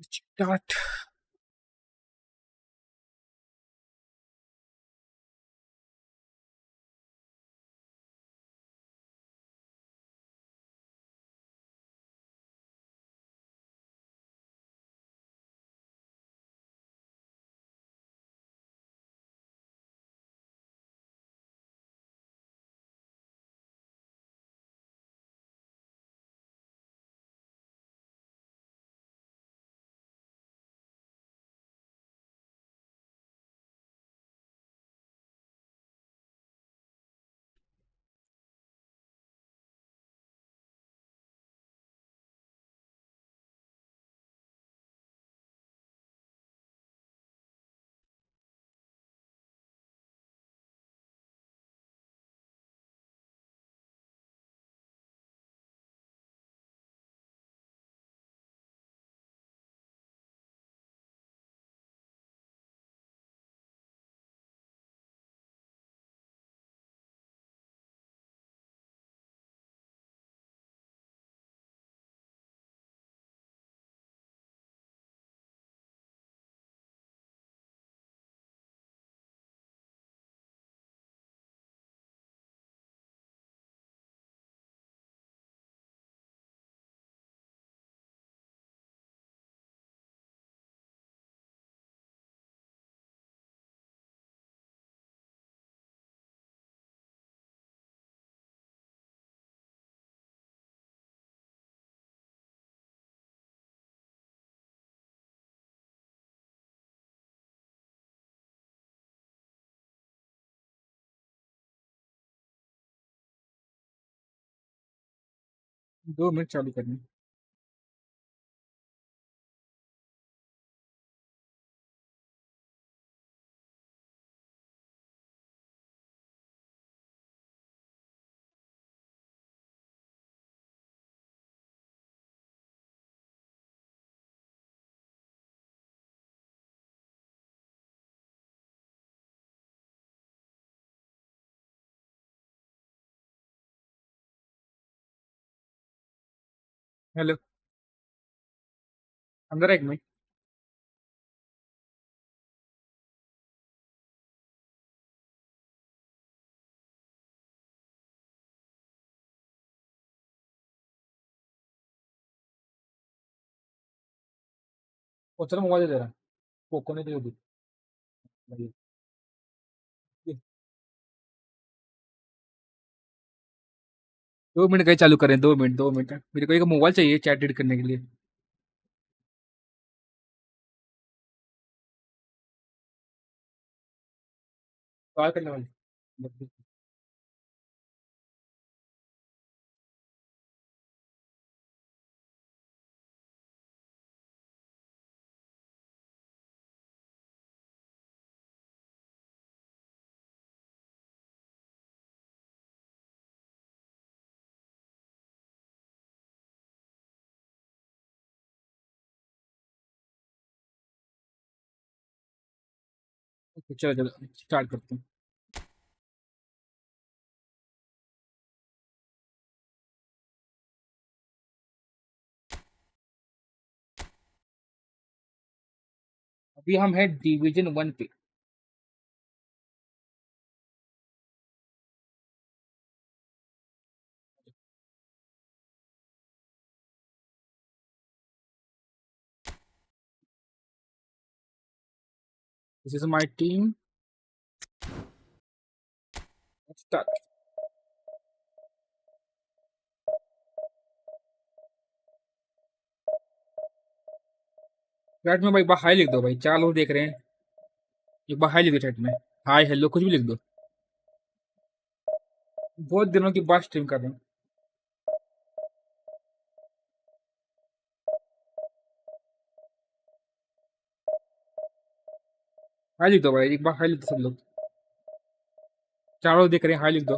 Start. दो minute चालू करनी। हेलो, अंदर एक मिनट। वो चलो मोबाइल दे रहा। पोको ने दे दी। 2 मिनट कहीं चालू करें, 2 मिनट 2 मिनट मेरे को एक मोबाइल चाहिए चैट एडिट करने के लिए। कॉल करने वाली। चलो चलो स्टार्ट करते हैं। अभी हम हैं डिवीजन 1 पे। This is my team. Start. Chat में भाई एक बार हाई लिख दो भाई, 4 लोग देख रहे हैं। एक बार हाई लिख दो चैट में। हाय हेलो कुछ भी लिख दो। बहुत दिनों की बात स्ट्रीम कर रहा हूँ। हाई लिख दो भाई, एक बार हाई लिख दो सब लोग। 4 लोग देख रहे हैं, हाई लिख दो।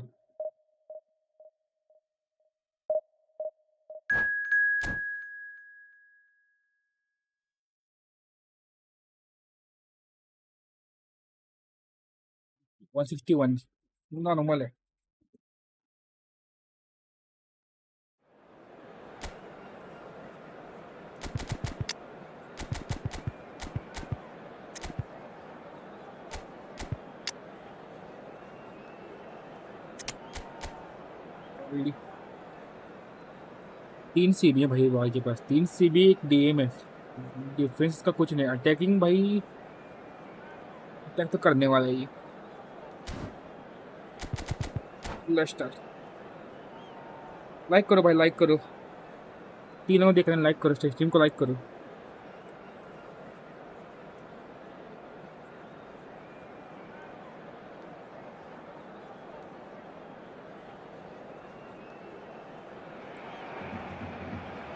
161 ना नॉर्मल है। 3 सीबी है भाई के पास, 3 सीबी, 1 डीएम है। डिफेंस का कुछ नहीं, अटैकिंग भाई अटैक तो करने वाला है ये। लेस्टर लाइक करो भाई, लाइक करो, तीनों देख रहे हैं, लाइक करो, स्ट्रीम को लाइक करो।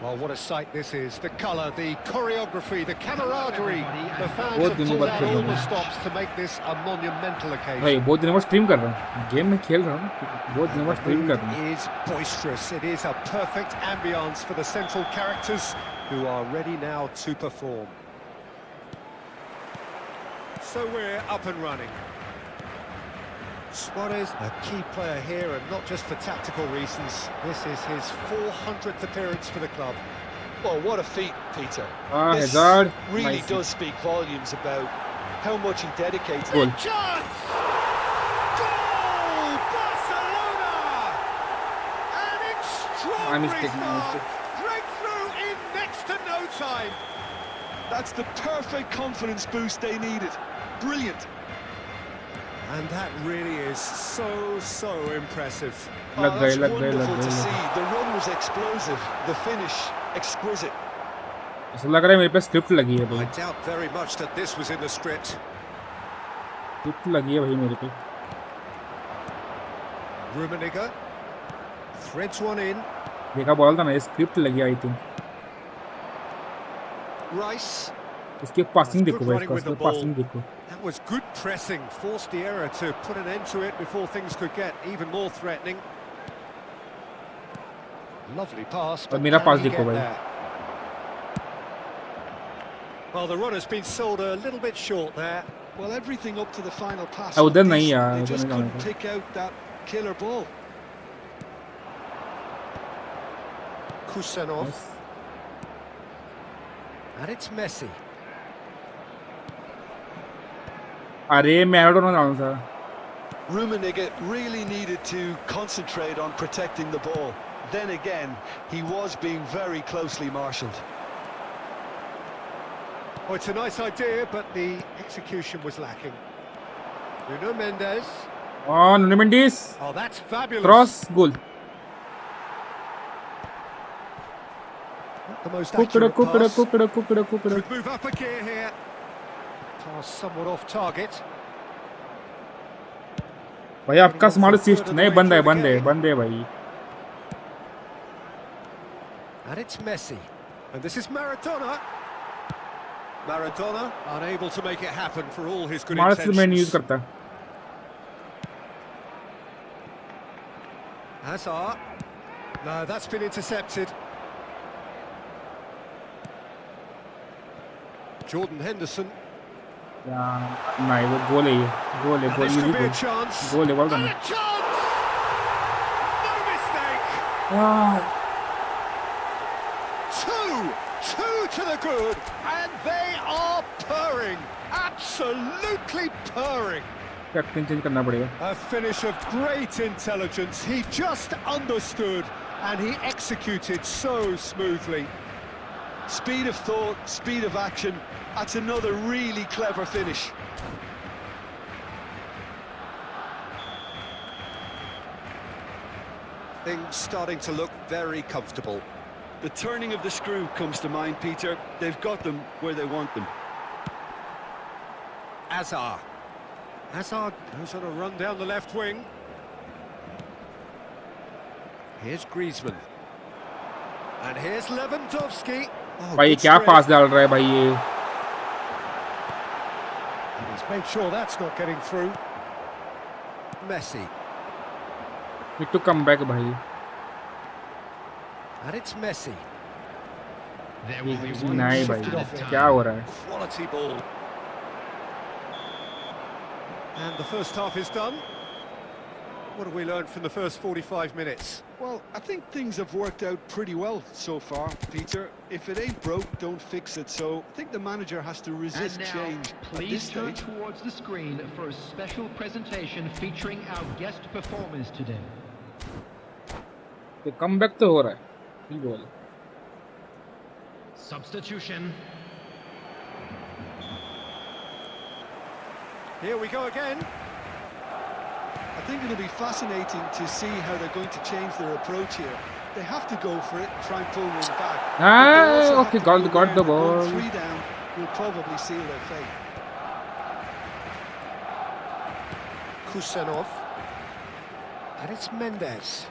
Well, what a sight this is. The colour, the choreography, the camaraderie. The fans बहुत have दिनों pulled बाद out खेल all रहा the हूँ stops to make this a monumental occasion. भाई, बहुत दिनों बाद स्ट्रीम कर रहा हूँ, गेम में खेल रहा हूँ, बहुत दिनों बाद The स्ट्रीम कर रहा mood हूँ। is boisterous. It is a perfect ambience for the central characters who are ready now to perform. So we're up and running. Suarez, a key player here, and not just for tactical reasons. This is his 400th appearance for the club. Well, what a feat, Peter. This Hazard, really nice. does speak volumes about how much he dedicates. Goal. Chance! Goal! Barcelona! An extraordinary start. Breakthrough in next to no time. That's the perfect confidence boost they needed. Brilliant. And that really is so impressive. लग गए, That's लग गए, लग wonderful to गए। see. The run was explosive. The finish exquisite. ऐसा लग रहा है मेरे पे स्क्रिप्ट लगी है I भाई, doubt very much that this was in the script. Script लगी है भाई मेरे पे। Rummenigge threads one in. देखा बोला था ना, ये स्क्रिप्ट लगी आई थिंक। Rice. इसके पासिंग Good देखो भाई, running with इसका the ball. पासिंग देखो। That was good pressing. Forced the error to put an end to it before things could get even more threatening. Lovely pass. और मेरा can pass he देखो get भाई। there? Well, the run has been sold a little bit short there. Well, everything up to the final pass. उधर looked नहीं decent. यार, They उधर just नहीं जाना couldn't था। pick out that killer ball. Kusanov. And it's Messi. अरे Maradona डालना था। Rummenigge really needed to concentrate on protecting the ball. Then again, he was being very closely marshalled. Oh, it's a nice idea, but the execution was lacking. Nuno Mendes. और नुनो Mendis, Oh, that's fabulous. Cross, goal. Not the most कुकड़ा accurate कुकड़ा pass. कुकड़ा कुकड़ा कुकड़ा। Could move up a gear here. Pass somewhat off target. भाई आपका smart assist नहीं, बंद है बंद है बंद है भाई। And it's Messi. And this is Maradona. Maradona unable to make it happen for all his good smart assist मैं नहीं यूज intentions. करता। Hazard. No, that's been intercepted. Jordan Henderson. नहीं, वो गोल है, ये गोल है, And goal this easy could be goal, a chance. गोल है, बोल And दो a chance! No mistake. ना। Two to the good, and they are purring. Absolutely purring. Captain change करना पड़ेगा। A finish of great intelligence. He just understood, and he executed so smoothly. Speed of thought, speed of action. That's another really clever finish. Things starting to look very comfortable. The turning of the screw comes to mind, Peter. They've got them where they want them. Hazard. Hazard goes on a run down the left wing. Here's Griezmann. And here's Lewandowski. Oh, भाई good क्या spread. पास डाल रहा है भाई ये। And he's made sure that's not getting through. Messi. Need to come back भाई। And it's Messi. नहीं भाई, क्या हो रहा है? Quality ball. And the first half is done. What have we learned from the first 45 minutes? Well, I think things have worked out pretty well so far, Peter. If it ain't broke, don't fix it. So I think the manager has to resist And now, change at this please turn stage. towards the screen for a special presentation featuring our guest performers today. Come back तो हो रहा है, ठीक बोल। Substitution. Here we go again. I think it'll be fascinating to see how they're going to change their approach here. They have to go for it, try and pull one back. Okay, got the ball. 3 down will probably seal their fate. Kusenov. And it's Mendes.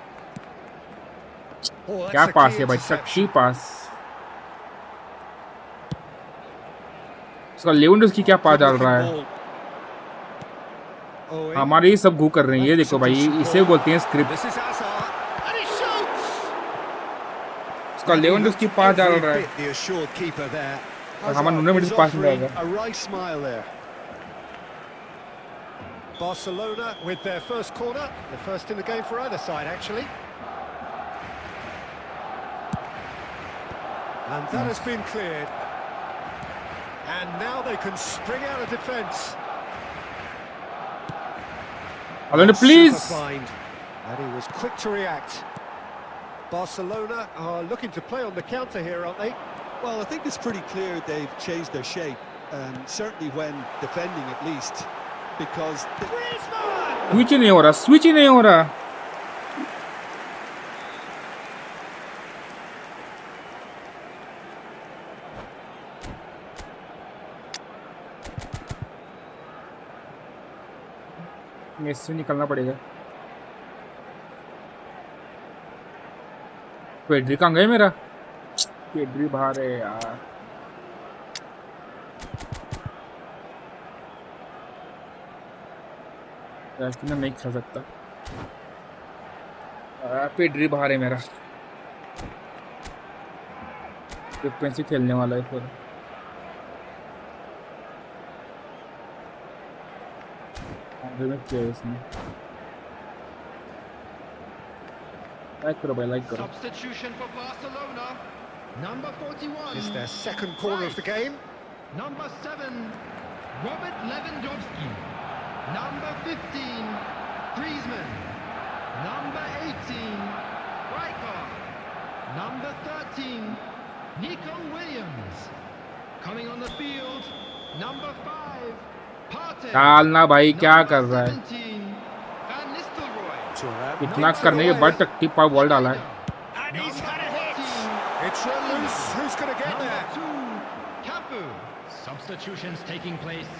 Oh, क्या that's a pass key है भाई, interception. टट्टी पास. उसका Lewandowski क्या पास डाल रहा है. Ball. Owen. हमारे ही सब गू कर रहे हैं. ये देखो भाई, इसे बोलते हैं script. This is Hazard. And he shoots. उसका लेवेंडोव्स्की पास डाल रहा है. The assured keeper there. और हमारे नुने मिनट He's पास नहीं offering डाल a right smile there. Barcelona with their first corner. The first in the game for either side, actually. And that has been cleared. And now they can spring out of defence. रहा. Please. Super find. And he was quick to react. Barcelona are looking to play on the counter here, aren't they? Well, I think it's pretty clear they've changed their shape, and certainly when defending at least, because Griezmann! Switch ही नहीं हो रहा. Switch ही नहीं हो रहा. इससे निकलना पड़ेगा. पेड्री कहाँ गए मेरा. पेड्री बाहर है यार. मैं नहीं खा सकता. पेड्री बाहर है मेरा. फ्रीक्वेंसी खेलने वाला है पूरा. में किया इसने. लाइक करो भाई, लाइक करो. Substitution for Barcelona. Number 41. It's their second corner of the game. Number 7, Robert Lewandowski. Number 15, Griezmann. Number 18, Rijkaard. Number 13, Nico Williams. Coming on the field, number 5, Partey. डालना भाई, क्या कर रहा है. 17, Van Nistelrooy. इतना करने के बाद तक टिप बॉल डाला है. And he's had a hit. It's run loose. Who's going to get Number there? 2, Cafu. Substitutions taking place.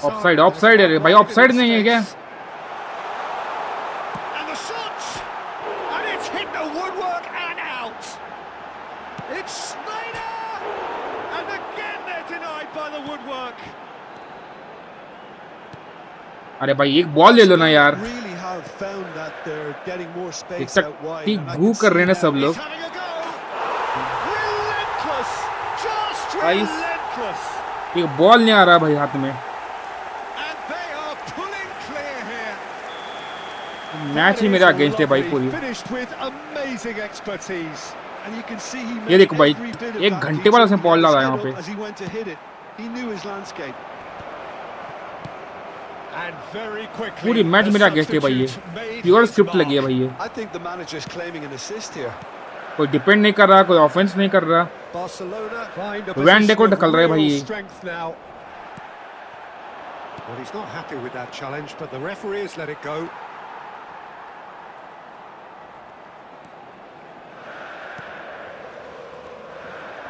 Offside, offside है भाई. ऑफसाइड नहीं है क्या. And the shot. And it's hit the woodwork and out. It's Snyder. And again they're denied by the woodwork. अरे भाई, एक ball ले लो ना यार. really have found that they're getting more space तक out wide. की and I गू can कर रहे हैं ना see सब now- लोग. He's having a go. Relentless. Just Nice. relentless. एक बॉल नहीं आ रहा भाई हाथ में. And they are pulling clear here. Match ही मेरा अगेंस्ट है भाई पूरी. Finished with amazing expertise. And you can see he ये made देखो भाई, every bit of एक that घंटे बाद उसने detail बॉल डाला as यहाँ पे. he went to hit it. He knew his landscape. And very quickly. पूरी मैच मेरा अगेंस्ट है भाई. ये प्योर स्क्रिप्ट लगी है भाई. ये I think the manager's claiming an assist here. कोई डिपेंड नहीं कर रहा, कोई ऑफेंस नहीं कर रहा. Barcelona find a Van de को position of ढकल रहा है भाई real ये. strength now. Well, he's not happy with that challenge, but the referee has let it go.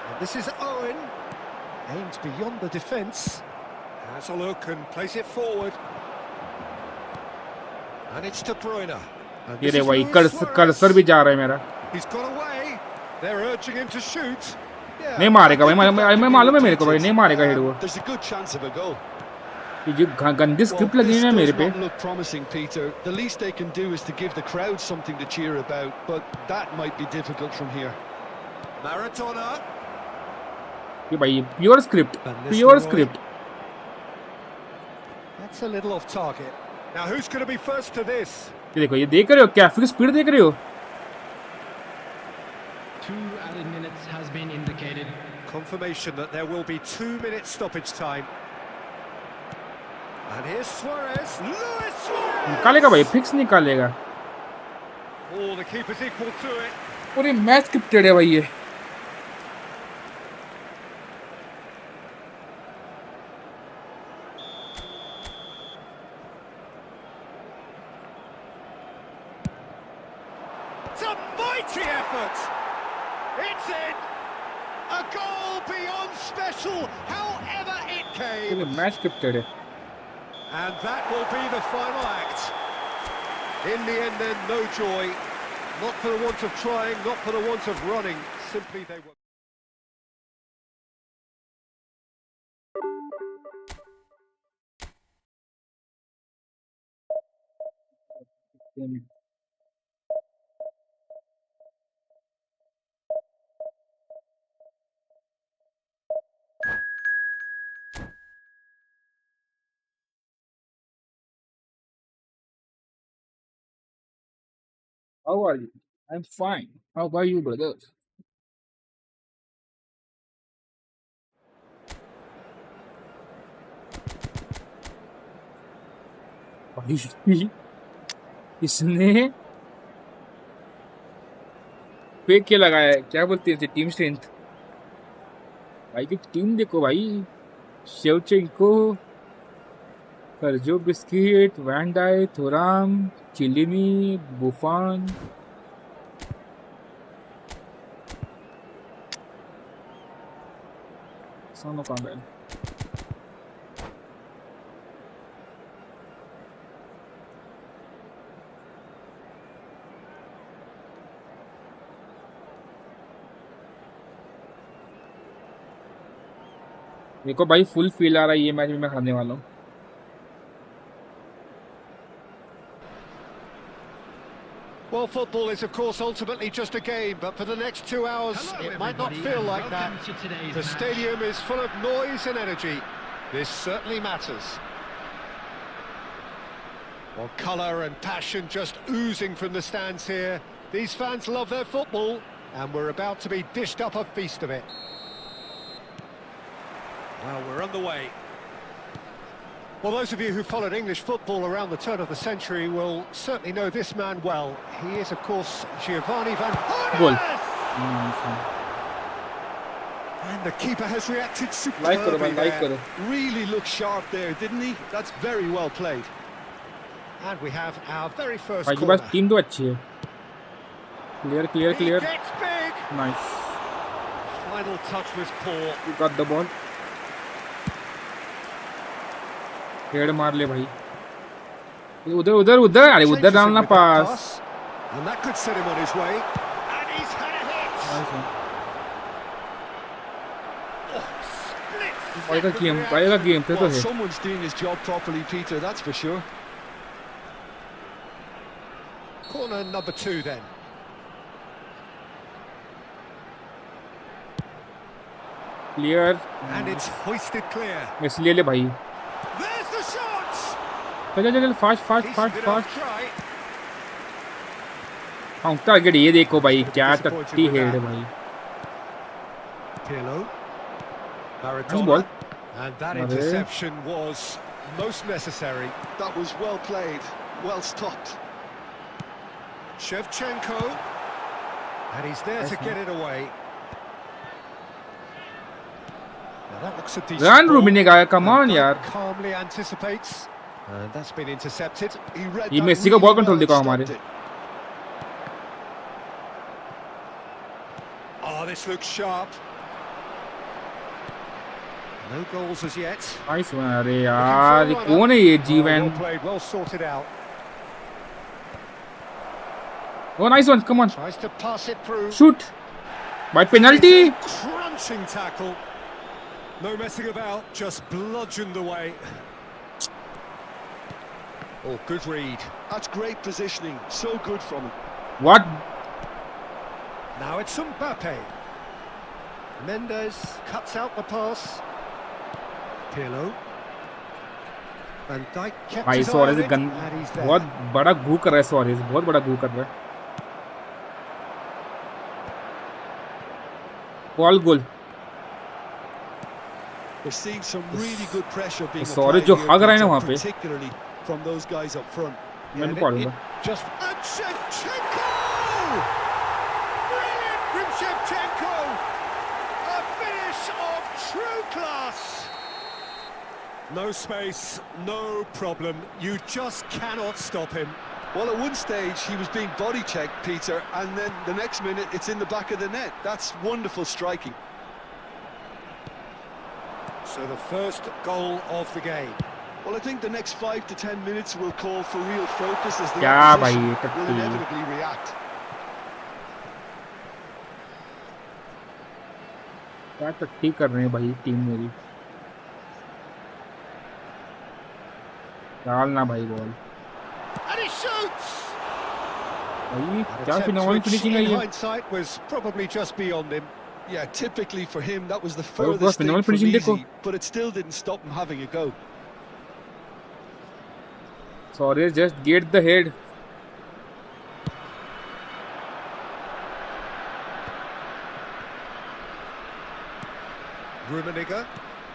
And this is Owen. Aims beyond the defence. Has a look and plays it forward. And it's De Bruyne. And ये this रे is भाई, Luis Suarez. Cursor भी जा रहा है मेरा. He's got away. They're urging him to shoot. Yeah, नहीं मारेगा भाई. I think मैं मालूम है मेरे को भाई, नहीं मारेगा हेड वो. There's a good chance of a goal. ये जो गंदी स्क्रिप्ट लगी है ना मेरे This पे. does not look promising, Peter. The least they can do is to give the crowd something to cheer about, but that might be difficult from here. Maradona. ये भाई pure script, pure script. That's a little off target. Now who's going to be first to this? ये देखो, ये देख रहे हो क्या speed देख रहे हो. 2 added minutes has been indicated. Confirmation that there will be 2 minutes stoppage time. And here's Suarez. Luis Suarez. निकालेगा भाई, फिक्स निकालेगा। Oh, the keeper's equal to it. पूरी मैच स्क्रिप्टेड है भाई ये। It's a mighty effort. It's in. A goal beyond special, however it पूरी came. Match scripted है। And that will be the final act. In the end then, no joy. Not for the want of trying, not for the want of running. Simply they were... How are you? I'm fine. How about you, brothers? भाई इसने fake के लगाया है, क्या बोलते हैं team strength. भाई की टीम देखो भाई, शेवचेंको, सर्जो बिस्किट, वैन डाई, थोराम, चिलिनी, बुफान। सोनो कॉम्बैट देखो भाई, फुल फील आ रहा है ये मैच में मैं खाने वाला हूँ। Well, football is, of course, ultimately just a game, but for the next 2 hours, Hello, it might not everybody, feel and like that. welcome to today's The match. stadium is full of noise and energy. This certainly matters. Well, colour and passion just oozing from the stands here. These fans love their football, and we're about to be dished up a feast of it. Well, we're underway. Well, those of you who followed English football around the turn of the century will certainly know this man well. He is, of course, Giovanni Van Goal. Honest! And the keeper has reacted like करो भाई, superbly like there. करो। Really looked sharp there, didn't he? That's very well played. And we have our very first भाई के corner. पास team तो अच्छी है। Clear clear He clear, gets big. Nice. Final touch was poor. You got the ball. Head मार ले भाई, उधर उधर उधर, अरे उधर Changes him डालना with that pass. pass. And that could set him on his way. And he's had a hit. Nice है। Oh, split भाई का second गेम, भाई का reaction. गेम पे तो Well, है। someone's doing his job properly, Peter, that's for sure. Corner number 2 then. Clear, And it's hoisted clear. इसलिए ले भाई। There's the shot. चल चल चल, fast fast He's fast been fast. on try. Counter target ये देखो भाई, क्या टट्टी हेड है भाई। Pirlo. Nice ball. And that Mare. interception was most necessary. That was well played, well stopped. Shevchenko. And he's there Nice to one. get it away. Now that looks a decent run ball. रूबिनी का, come on And यार। calmly anticipates. And that's been intercepted. He read ये that Messi का really ball control well and दिखाओ हमारे। stopped it. Oh, this looks sharp. No goals as yet. Nice one. अरे यार ये कौन है ये Oh, जीवन? well played, well sorted out. Oh nice one, come on, Tries to pass it through. Shoot भाई, penalty. Crunching tackle. No messing about, just bludgeoned away. Oh, good read. That's great positioning, so good from him. What? Now it's Mbappe. Mendes cuts out the pass. Pirlo. Van Dijk kept भाई his eye Suarez on it, gun and he's there. बहुत बड़ा गू कर रहा है, Suarez बहुत बड़ा गू कर रहा है। बॉल गोल। We're seeing some really good pressure being Sorry, applied जो here, हग रहे हैं ना Peter, वहाँ पे। particularly from those guys up front. मैं भी पढ़ूंगा। Just and Shevchenko! Brilliant from Shevchenko! A finish of true class! No space, no problem. You just cannot stop him. Well, at one stage he was being body checked, Peter, and then the next minute it's in the back of the net. That's wonderful striking. So the first goal of the game. Well, I think the next 5 to 10 minutes will call for real focus as the क्या भाई opposition will टट्टी। inevitably react. क्या टट्टी कर रहे हैं भाई team मेरी। डालना भाई बॉल। And he shoots! भाई An क्या attempt फिनोमिनल which फिनिशिंग है in ये। hindsight was probably just beyond him. Yeah, typically for him that was the पूरा furthest thing phenomenal from finishing देखो। easy, but it still didn't stop him having a go. Sorry, just get the head. Rummenigge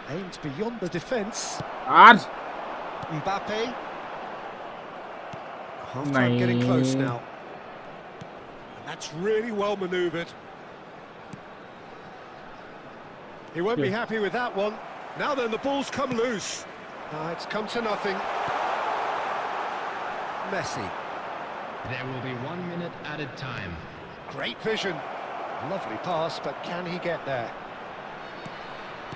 aimed beyond the defence. यार Mbappe. Half-time getting close नहीं। now. And that's really well manoeuvred. He won't be Yeah. happy with that one. Now then, the ball's come loose. It's come to nothing. Messi. There will be 1 minute added time. Great vision. Lovely pass, but can he get there?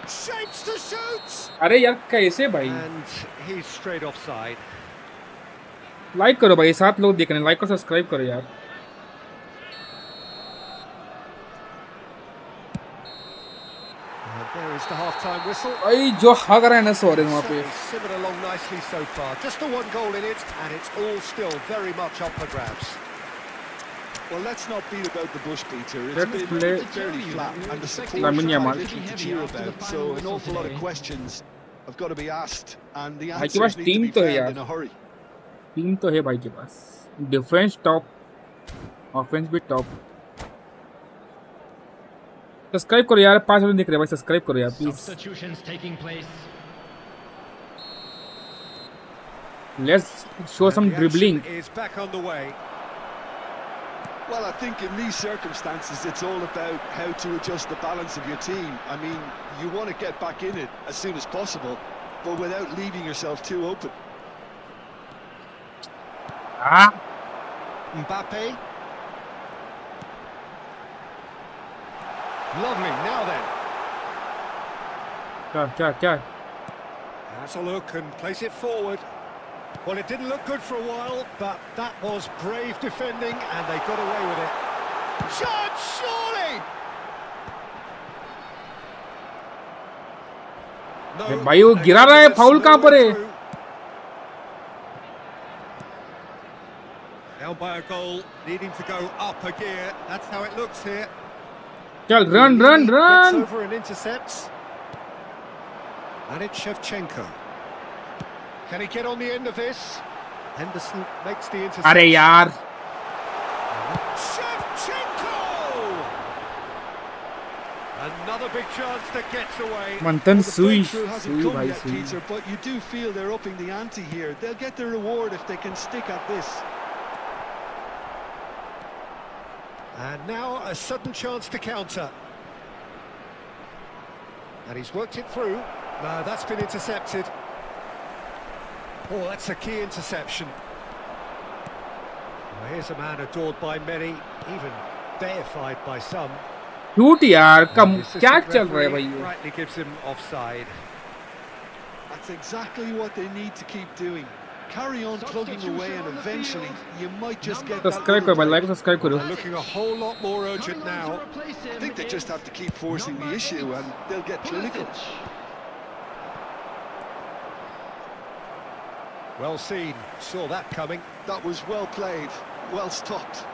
Shapes to shoot! अरे यार कैसे भाई। And he's straight offside. Like करो भाई, 7 लोग देख रहे हैं, लाइक और सब्सक्राइब करो यार। And there is the half-time whistle. भाई जो हग रहा है ना सो रहे हैं वहाँ पे। Certainly simmered along nicely so far. Just the one goal in it, and it's all still very much up for grabs. Well, let's not beat about the bush, Peter. Let's It's play- been fairly flat, and the support Lamine Yamal. is little to cheer about, so an awful lot of questions have got to be asked, and the भाई के पास answers need to team be तो है found यार। in a hurry. Team तो है भाई के पास। Defence top, offence भी टॉप। सब्सक्राइब करो यार, 5 लोग देख रहे हैं भाई, सब्सक्राइब करो यार please. Substitutions taking place. Let's show some And the dribbling. action is back on the way. Well, I think in these circumstances, it's all about how to adjust the balance of your team. I mean, you want to get back in it as soon as possible, but without leaving yourself too open. हाँ Mbappe. Lovely, now then. क्या क्या क्या। Has a look and plays it forward. Well, it didn't look good for a while, but that was brave defending, and they got away with it. Shot, surely! No, भाई वो गिरा रहा है, foul कहाँ पर है? Down by a goal, needing to go up a gear. That's how it looks here. चल run run Gets run. over and intercepts. And it's Shevchenko. Can he get on the end of this? Henderson makes the interception. अरे यार Shevchenko! Another big chance that gets away. मंथन Well, the सुई breakthrough hasn't सुई come भाई yet, सुई। Peter, but you do feel they're upping the ante here. They'll get their reward if they can stick at this. And now a sudden chance to counter. And he's worked it through. No, that's been intercepted. Oh, that's a key interception. Well, here's a man adored by many, even deified by some. Shoot यार कम, The क्या assistant चल रहा है भाई referee ये? rightly gives him offside. That's exactly what they need to keep doing. Carry on plugging away, and eventually you might just get that subscribe करो भाई, little like break. Subscribe करो। They're looking a whole lot more urgent Coming on now. to replace him I think they is just have to keep forcing the number issue, 8, and they'll get clinical. Pulisic. Well seen, saw that coming. That was well played, well stopped.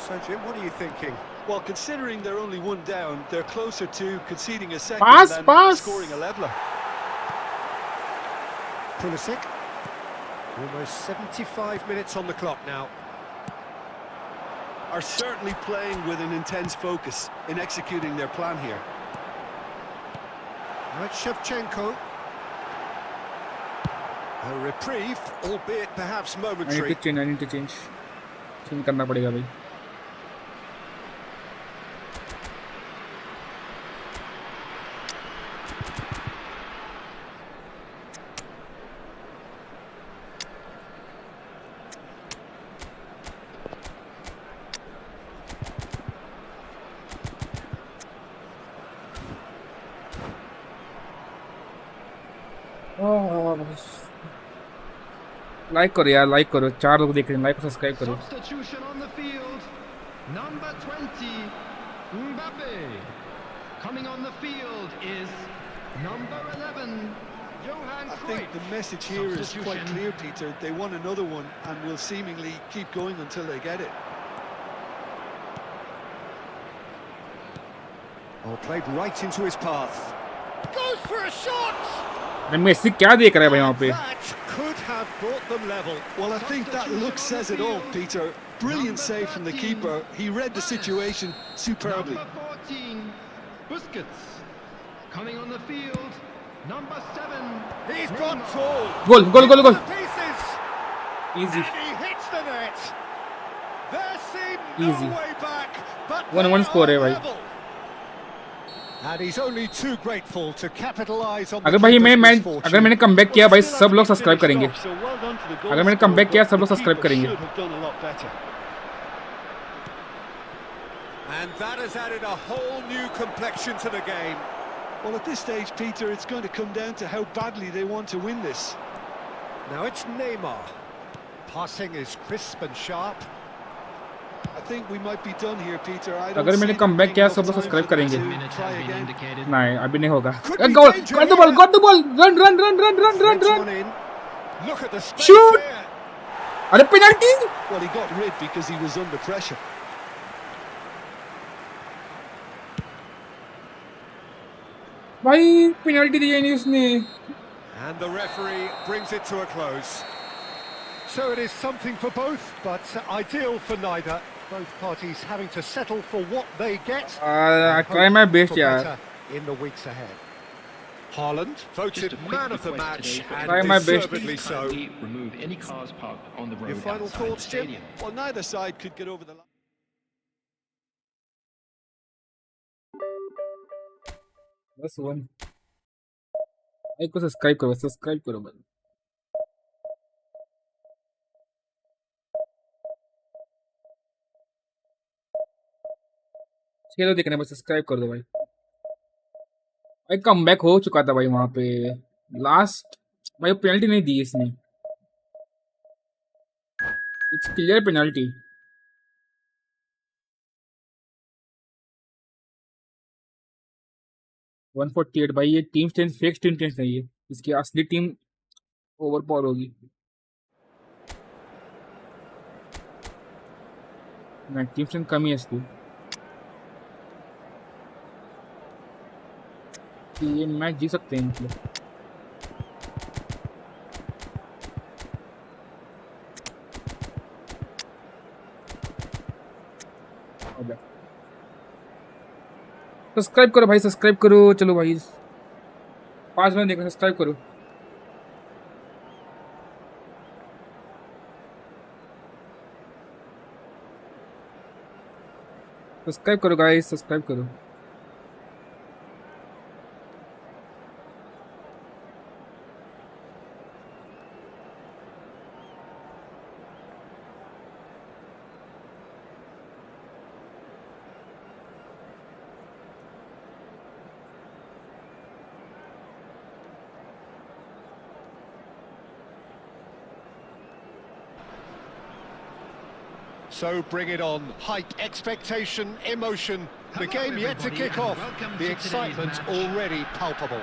So Jim, what are you thinking? Well, considering they're only one down, they're closer to conceding a second Pass, than pass. scoring a leveller. Pulisic. Almost 75 minutes on the clock now. Are certainly playing with an intense focus in executing their plan here. Now it's Shevchenko. A reprieve, albeit perhaps I momentary. need to change. Change करना पड़ेगा भाई. Like करो यार, like करो. 4 लोग देख रहे हैं, लाइक सब्सक्राइब करो. Substitution on the field. Number 20, Mbappe. Coming on the field is number 11, Johan I Cruyff. think the message here is quite clear, Peter. They want another one and will seemingly keep going until they get it. Oh, played right into his path. Goes for a shot! अरे Messi क्या देख रहा है भाई वहाँ पे? That could have brought them level. Well, I think that look says it all, Peter. Brilliant save from the keeper. He read the situation superbly. Number 14, Busquets. Coming on the field, number 7. He's gone tall. Goal. Pieces. Easy. And he hits the net. There seemed Easy. no way back, but 1-1 they score are है भाई. level. And he's only too grateful to capitalize on the अगर भाई keeper's मैं misfortune. अगर मैंने comeback किया भाई, सब लोग सब्सक्राइब करेंगे. So well done to the goal अगर मैंने scorer, comeback किया, but सब लोग the सब्सक्राइब keeper करेंगे. should have done a lot better. And that has added a whole new complexion to the game. Well, at this stage, Peter, it's going to come down to how badly they want to win this. Now it's Neymar. Passing is crisp and sharp. I think we might be done here, Peter. I don't अगर मैंने see comeback there किया, being सब लोग enough subscribe time for them करेंगे. to Minutes try has been again. indicated. नहीं अभी नहीं होगा. Could be goal, danger got the here. ball, run. Threads one in. Look at the space Shoot! here. अरे penalty. Well, he got rid because he was under pressure. भाई penalty दी है नहीं उसने. And the referee brings it to a close. So it is something for both, but ideal for neither. Both parties having to settle for what they get. I try my best For यार. better in the weeks ahead. Haaland voted Just a quick man of the request match today, but and Try my best. deservedly so. Kindly remove any cars parked on the road Your final outside the thoughts, Jim? stadium. Well, neither side could get over the line. बस 1. एक को subscribe करो भाई. चलो देखने बस subscribe कर दो भाई. भाई कमबैक हो चुका था भाई वहाँ पे. लास्ट भाई पेनल्टी नहीं दी इसने. It's clear penalty. 148 भाई. ये team strength fake team strength नहीं है. इसकी असली टीम ओवर पावर होगी. नहीं, टीम स्ट्रेंथ कम ही है इसकी. ये मैच जीत सकते हैं मतलब. सब्सक्राइब करो भाई, सब्सक्राइब करो. चलो भाई 5 मिनट देखो, सब्सक्राइब करो. सब्सक्राइब करो गाइस, सब्सक्राइब करो. So bring it on. Hype, expectation, emotion. The Hello, game yet to everybody, kick and off. welcome The to excitement today's match. already palpable.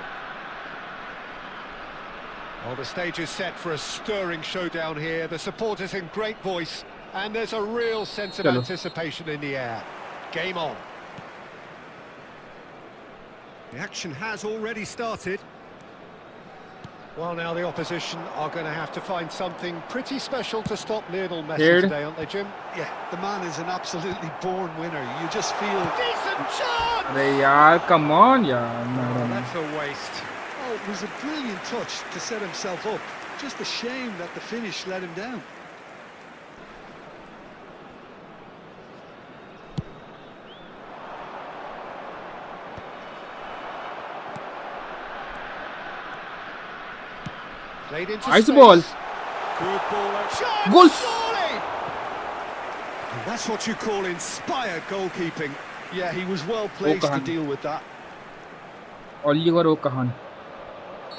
Well, the stage is set for a stirring showdown here. The supporters in great voice, and there's a real sense of Hello. anticipation in the air. Game on. The action has already started. Well, now the opposition are going to have to find something pretty special to stop Lionel Messi Here. today, aren't they, Jim? Yeah, the man is an absolutely born winner. You just feel... Decent chance! अरे यार कम on यार. That's a waste. Oh, it was a brilliant touch to set himself up. Just a shame that the finish let him down. Played into Nice space. ball. Good ball. Shot! Goal. Surely! And that's what you call inspired goalkeeping. Yeah, he was well placed to Kahan. deal with that. Oliver O'Kahan.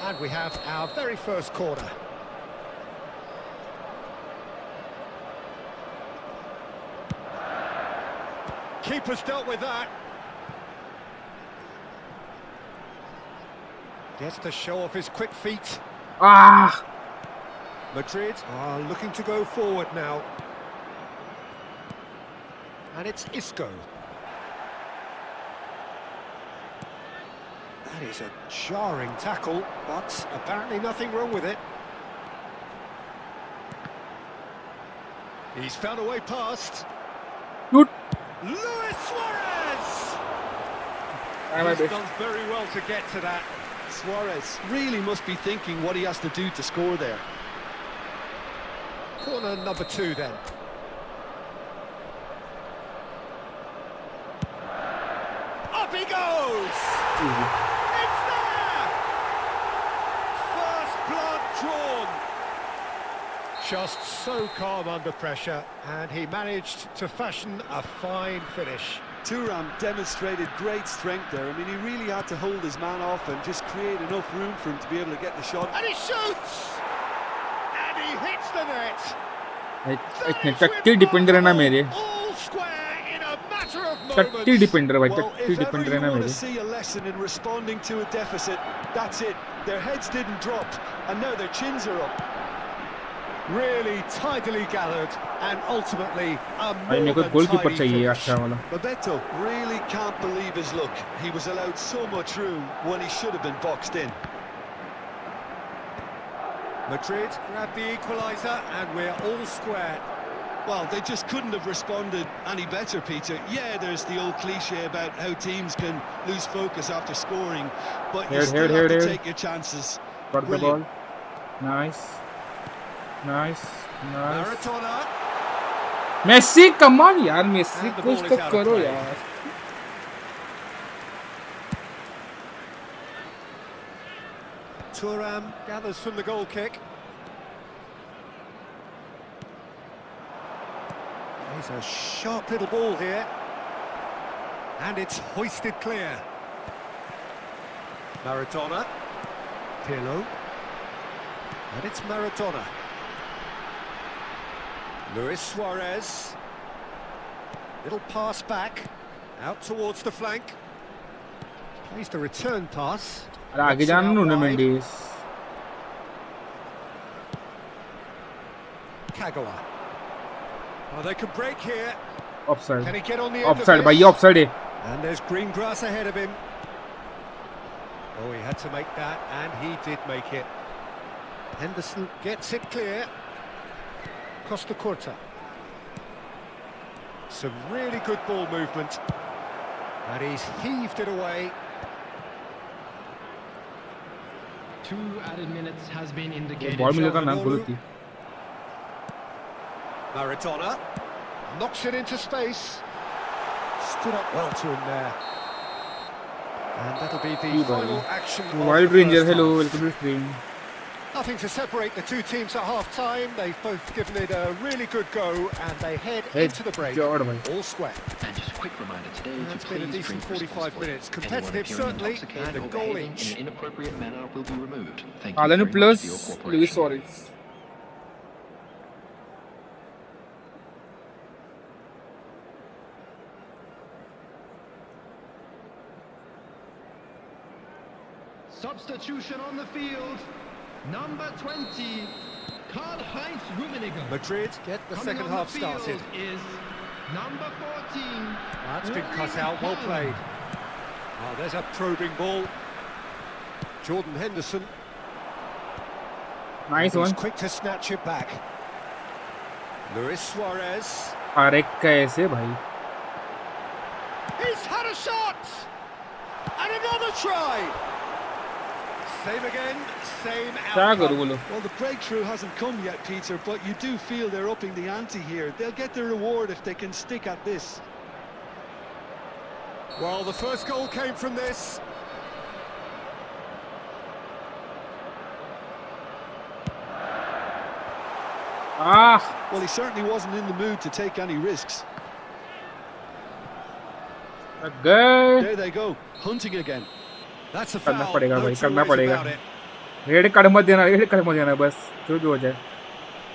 And we have our very first corner. Keeper's dealt with that. Gets to show off his quick feet. Ah, Madrid are looking to go forward now. And it's Isco. That is a jarring tackle, but apparently nothing wrong with it. He's found a way past. shoot. Luis Suarez! Ah, He's done very well to get to that. Suarez really must be thinking what he has to do to score there. Corner number 2 then. Up he goes! It's there! First blood drawn. Just so calm under pressure, and he managed to fashion a fine finish. Thuram demonstrated great strength there. I mean, he really had to hold his man off and just create enough room for him to be able to get the shot. And he shoots! And he hits the net! इतने टट्टी defender है ना मेरे All square in a matter of टट्टी moments. Defender भाई Well, टट्टी if ever defender you है ना want मेरे to see a lesson in responding to a deficit, that's it. Their heads didn't drop, and now their chins are up. Really tidily gathered, and ultimately a भाई मेरे more को than goalkeeper tidy चाहिए finish. अच्छा वाला Bebeto really can't believe his luck. He was allowed so much room when he should have been boxed in. Madrid grabbed the equaliser, and we're all square. Well, they just couldn't have responded any better, Peter. Yeah, there's the old cliche about how teams can lose focus after scoring, but you still have to take your chances. got the ball Brilliant. nice Maradona. Messi come on यार Messi And the कुछ ball तो is out of करो play. यार Thuram gathers from the goal kick. There's a sharp little ball here. And it's hoisted clear. Maradona. Pirlo. And it's Maradona. Luis Suarez. Little pass back. Out towards the flank. Plays the return pass. अरे आगे जाना नुनो Mendis Kagawa. Oh, they could break here. Offside Can he get on the end of offside भाई this? Offside है And there's green grass ahead of him. Oh, he had to make that, and he did make it. Henderson gets it clear. Costa Curta. Some really good ball movement. And he's heaved it away. 2 added minutes has been indicated. Ball मिलेगा ना गोल की Maradona knocks it into space. Stood up well to him there. And that'll be the final action of wild the ranger first hello half. Welcome to stream Nothing to separate the two teams at half-time. They've both given it a really good go, and they head into the break. जॉर्ड भाई All square. And just a quick reminder today That's to been a please decent drink 45 responsibly. minutes. Anyone Competitive, appearing certainly, intoxicated and a or goal behaving each. in an inappropriate manner will be removed. Thank you Halan very much plus for your cooperation. Luis Suarez Substitution on the field. Number 20, Karl-Heinz Rummenigge. Madrid get the Coming second on half the field started. is number 14. That's been cut Erling out. Well Haaland. played. Oh, there's a probing ball. Jordan Henderson. Nice He's one quick to snatch it back. Luis Suarez. अरे कैसे भाई He's had a shot! And another try! Same again, same क्या करूं outcome. बोलो? Well, the breakthrough hasn't come yet, Peter, but you do feel they're upping the ante here. They'll get their reward if they can stick at this. Well, the first goal came from this. Ah, Well, he certainly wasn't in the mood to take any risks. लग गए. There they go, hunting again. That's a करना foul, पड़ेगा no भाई, two करना ways पड़ेगा. about it. Red card मत देना, red card मत देना, बस जो भी हो जाए.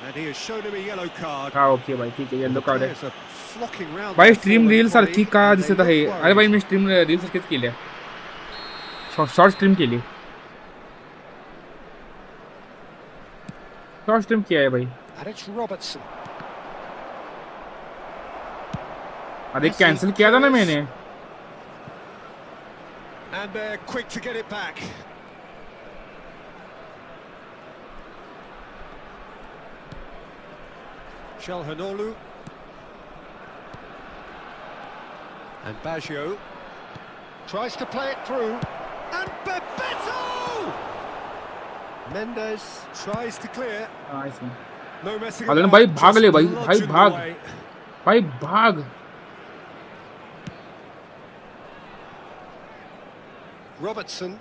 And he has shown him a yellow card. हाँ ओके भाई, ठीक है, येलो कार्ड है. Players are flocking round भाई their stream forward reel volley सारखी का and they दिसत look आहे. अरे भाई worried. मी स्ट्रीम रील सारखीच केली आहे. शॉर्ट स्ट्रीम केली. शॉर्ट स्ट्रीम किया है भाई. And it's Robertson. अरे कैंसिल किया था ना मैंने. And they're quick to get it back. Çalhanoğlu. And Baggio tries to play it through. And Bebeto! Mendes tries to clear. हाँ इसमें. No messing अरे about. भाई भाग ले just भाई, भाई bludgeoned भाग. away. भाई भाग. Robertson.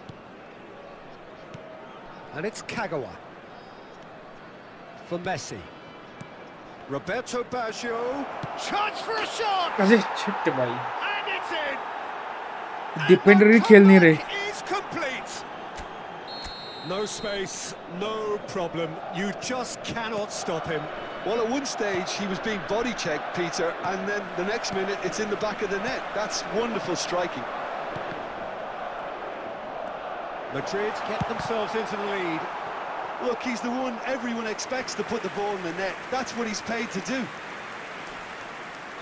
And it's Kagawa. For Messi. Roberto Baggio. Chance for a shot! अरे शिट भाई. And it's in! Defender he And the खेल नहीं रहे. comeback is complete. No space, no problem. You just cannot stop him. Well, at one stage he was being body checked, Peter, and then the next minute it's in the back of the net. That's wonderful striking. Madrid get themselves into the lead. Look, he's the one everyone expects to put the ball in the net. That's what he's paid to do.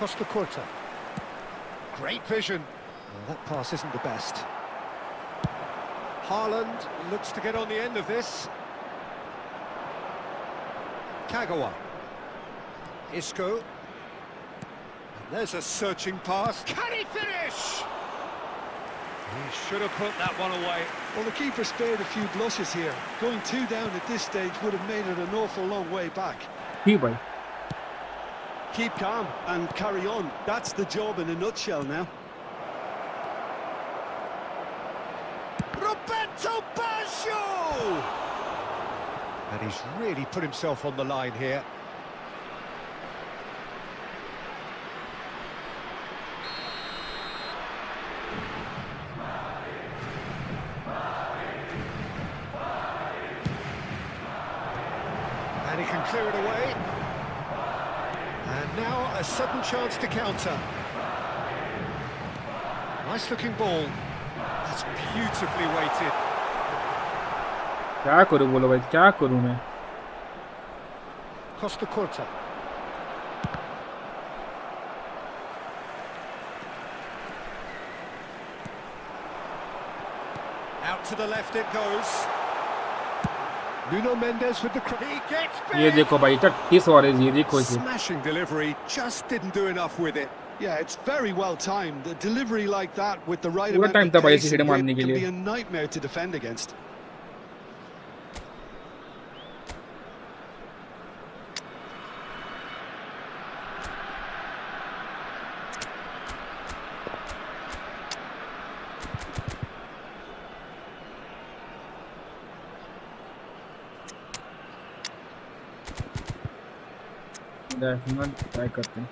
Costa Curta. Great vision. Well, that pass isn't the best. Haaland looks to get on the end of this. Kagawa. Isco. And there's a searching pass. Can he finish? He should have put that one away. Well, the keeper spared a few blushes here. Going 2 down at this stage would have made it an awful long way back. ठीक भाई. Keep calm and carry on. That's the job in a nutshell now. Roberto Baggio! And he's really put himself on the line here. And he can clear it away. And now a sudden chance to counter. Nice looking ball. That's beautifully weighted. क्या करूं बोलो भाई, क्या करूं मैं. Costa Curta. Out to the left it goes. Nuno Mendes with the he gets big. ये देखो भाई, 30 ओवरेज ये देखो इसे. Smashing delivery, just didn't do enough with it. Yeah, it's very well timed. A delivery like that with the right पूरा amount time of था भाई pace इसे and हिट मारने grip के can be लिए. a nightmare to defend against. Try करते हैं.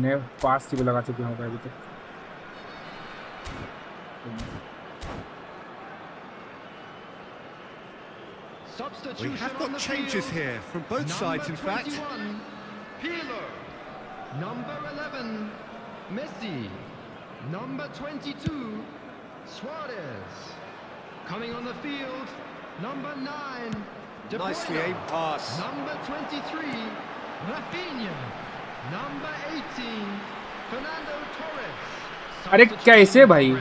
मैं 5 सी लगा चुके होंगे अभी तक. We have got changes here from both sides, in fact. Pirlo. Number 11, Messi. Number 22, Suarez. Coming on the field, number 9, De Bruyne. Nicely aimed pass. Number 23, Rafinha. Number 18, Fernando Torres. अरे कैसे भाई?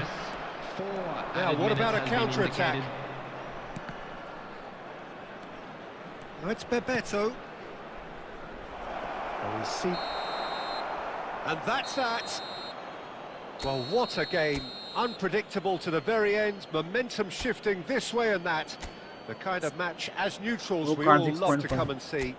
Now, what about a counter-attack? Now it's Bebeto. Oh, we see. And that's that. Well, what a game. Unpredictable to the very end. Momentum shifting this way and that. The kind of match, as neutrals, we all love to come and see.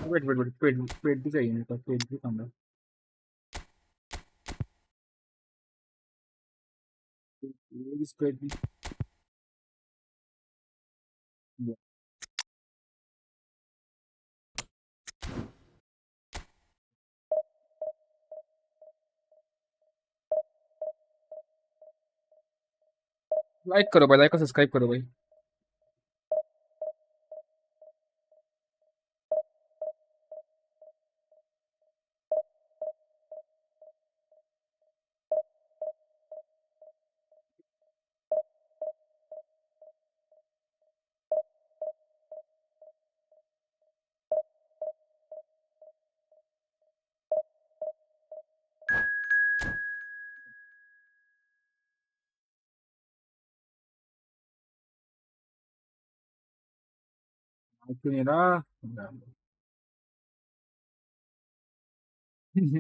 Wait, भी चाहिए मेरे पास, पेट भी कम है। इस पेट भी like करो भाई, like और सब्सक्राइब करो भाई। क्यों नहीं रहा?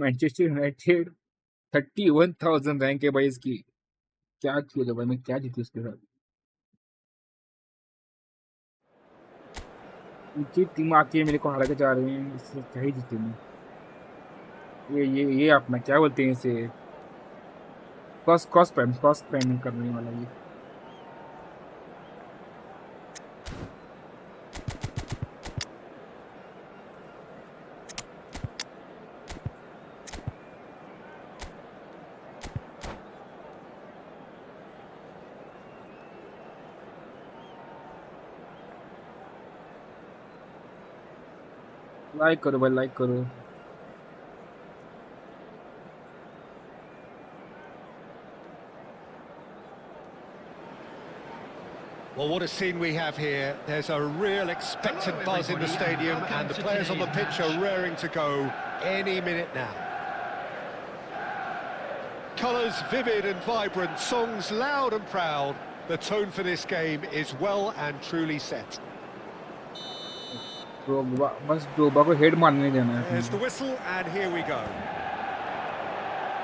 मैनचेस्टर यूनाइटेड 31,000 रैंक है भाई इसकी। क्या खेलो भाई, मैं क्या जीतू उसके साथ। इनकी टीम आके मेरे को हरा के जा रहे हैं, इससे क्या ही जीतू मैं। ये अपना क्या बोलते हैं इसे, क्रॉस पैम करने वाला ये। लाइक करो भाई, लाइक करो। Well, what a scene we have here. There's a real expectant buzz in the stadium and the players on the pitch are raring to go any minute now. Colours vivid and vibrant, songs loud and proud. The tone for this game is well and truly set. बस ड्रोबा को head मारने नहीं देना है। There's the whistle and here we go.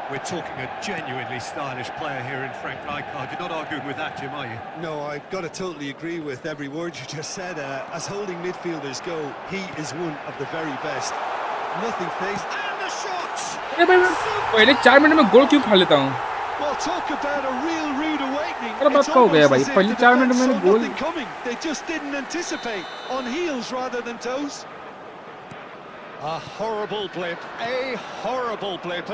We're talking a genuinely stylish player here in Frank Rijkaard. You're not arguing with that, Jim, are you? No, I've got to totally agree with every word you just said. As holding midfielders go, he is one of the very best. Nothing phased. And the shots! पहले 4 minute में गोल क्यों खा लेता हूँ? Well, talk about a real rude awakening. अरे बात हो गया भाई, पहले 4 मिनट में गोल। They just didn't anticipate, on heels rather than toes. A horrible blip,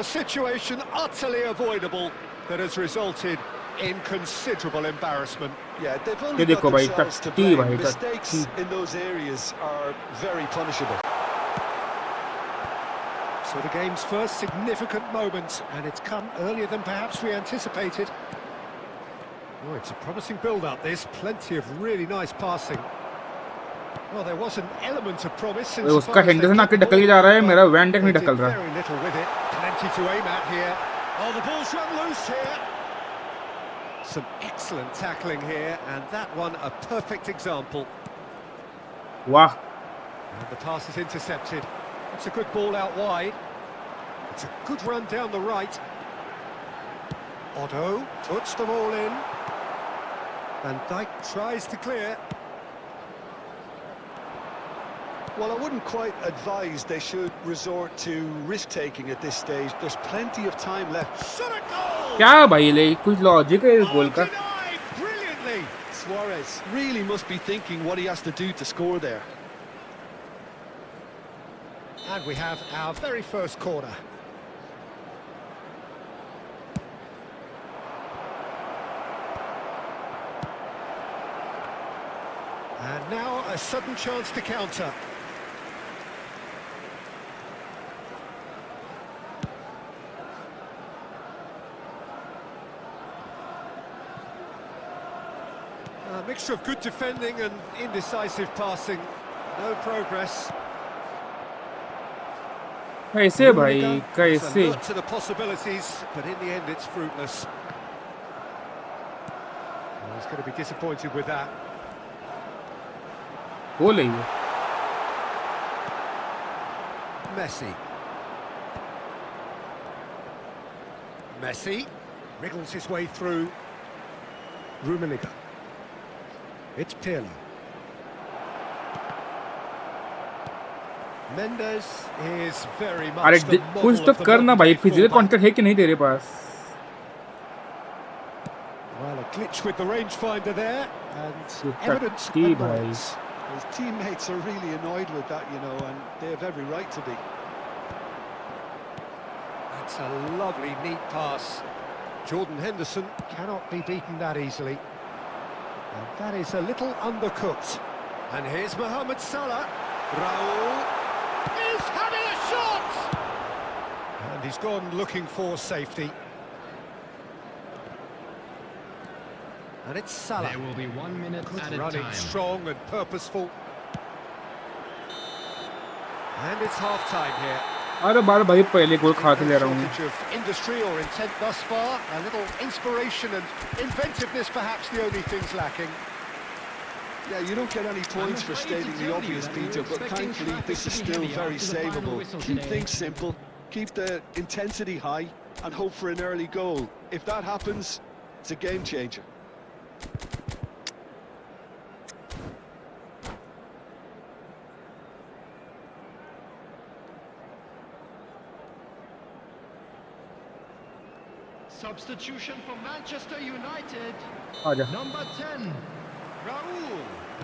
a situation utterly avoidable that has resulted in considerable embarrassment. Yeah, they've only got themselves to blame. Mistakes in those areas are very punishable. So the game's first significant moment, and it's come earlier than perhaps we anticipated. Oh, it's a promising build-up, this. Plenty of really nice passing. Well, there was an element of promise. उसका Henderson आके ढकल के जा रहा है, मेरा van deck नहीं ढकल रहा। Very little with it. Plenty to aim at here. Oh, the ball's run loose here. Some excellent tackling here, and that one a perfect example. वाह। And the pass is intercepted. It's a good ball out wide. It's a good run down the right. Otto puts them all in. Van Dijk tries to clear. Well, I wouldn't quite advise they should resort to risk-taking at this stage. There's plenty of time left. Shot a goal! क्या भाई ले, कुछ logic है इस गोल का? Denied brilliantly. Suarez really must be thinking what he has to do to score there. And we have our very first corner. And now a sudden chance to counter. A mixture of good defending and indecisive passing. No progress. कैसे भाई Rudiger has कैसे alert to the possibilities, but in the end it's fruitless. Well, he's going to be disappointed with that. गोल है ये Messi. Messi wriggles his way through. Rummenigge. It's Pirlo. Mendes is very अरे much the कुछ model तो of the करना भाई modern-day physical fullback. Contact है कि नहीं तेरे पास Well, a glitch with the rangefinder there, and ये evidence टट्टी भाई annoyance. His teammates are really annoyed with that, you know, and they have every right to be. That's a lovely, neat pass. Jordan Henderson cannot be beaten that easily. And that is a little undercooked. And here's Mohamed Salah. Raul is having a shot! And he's gone looking for safety. And it's Salah. There will be 1 minute added Running time. strong and purposeful. And it's half-time here. अरे बार भाई पहले गोल खा के ले No रहा हूँ shortage of industry or intent thus far. A little inspiration and inventiveness, perhaps the only things lacking. Yeah, you don't get any points for afraid to stating the tell you obvious, that we were Peter, but expecting thankfully traffic this to is be still heavy very after the final savable. whistle Keep today. things simple, keep the intensity high, and hope for an early goal. If that happens, it's a game changer. Substitution for Manchester United. आजा Number 10, Raul.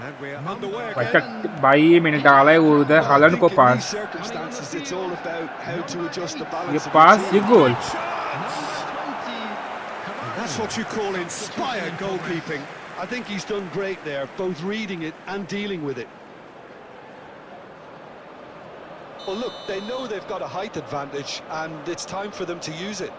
And we're underway भाई again. भाई ये मैंने डाला है वो उधर Well, I Holland को think in these pass circumstances, it's all about how to adjust the ये balance of पास your ये team. Goal Number 20, That's what you call inspired goalkeeping. I think he's done great there, both reading it and dealing with it. Well, look, they know they've got a height advantage, and it's time for them to use it.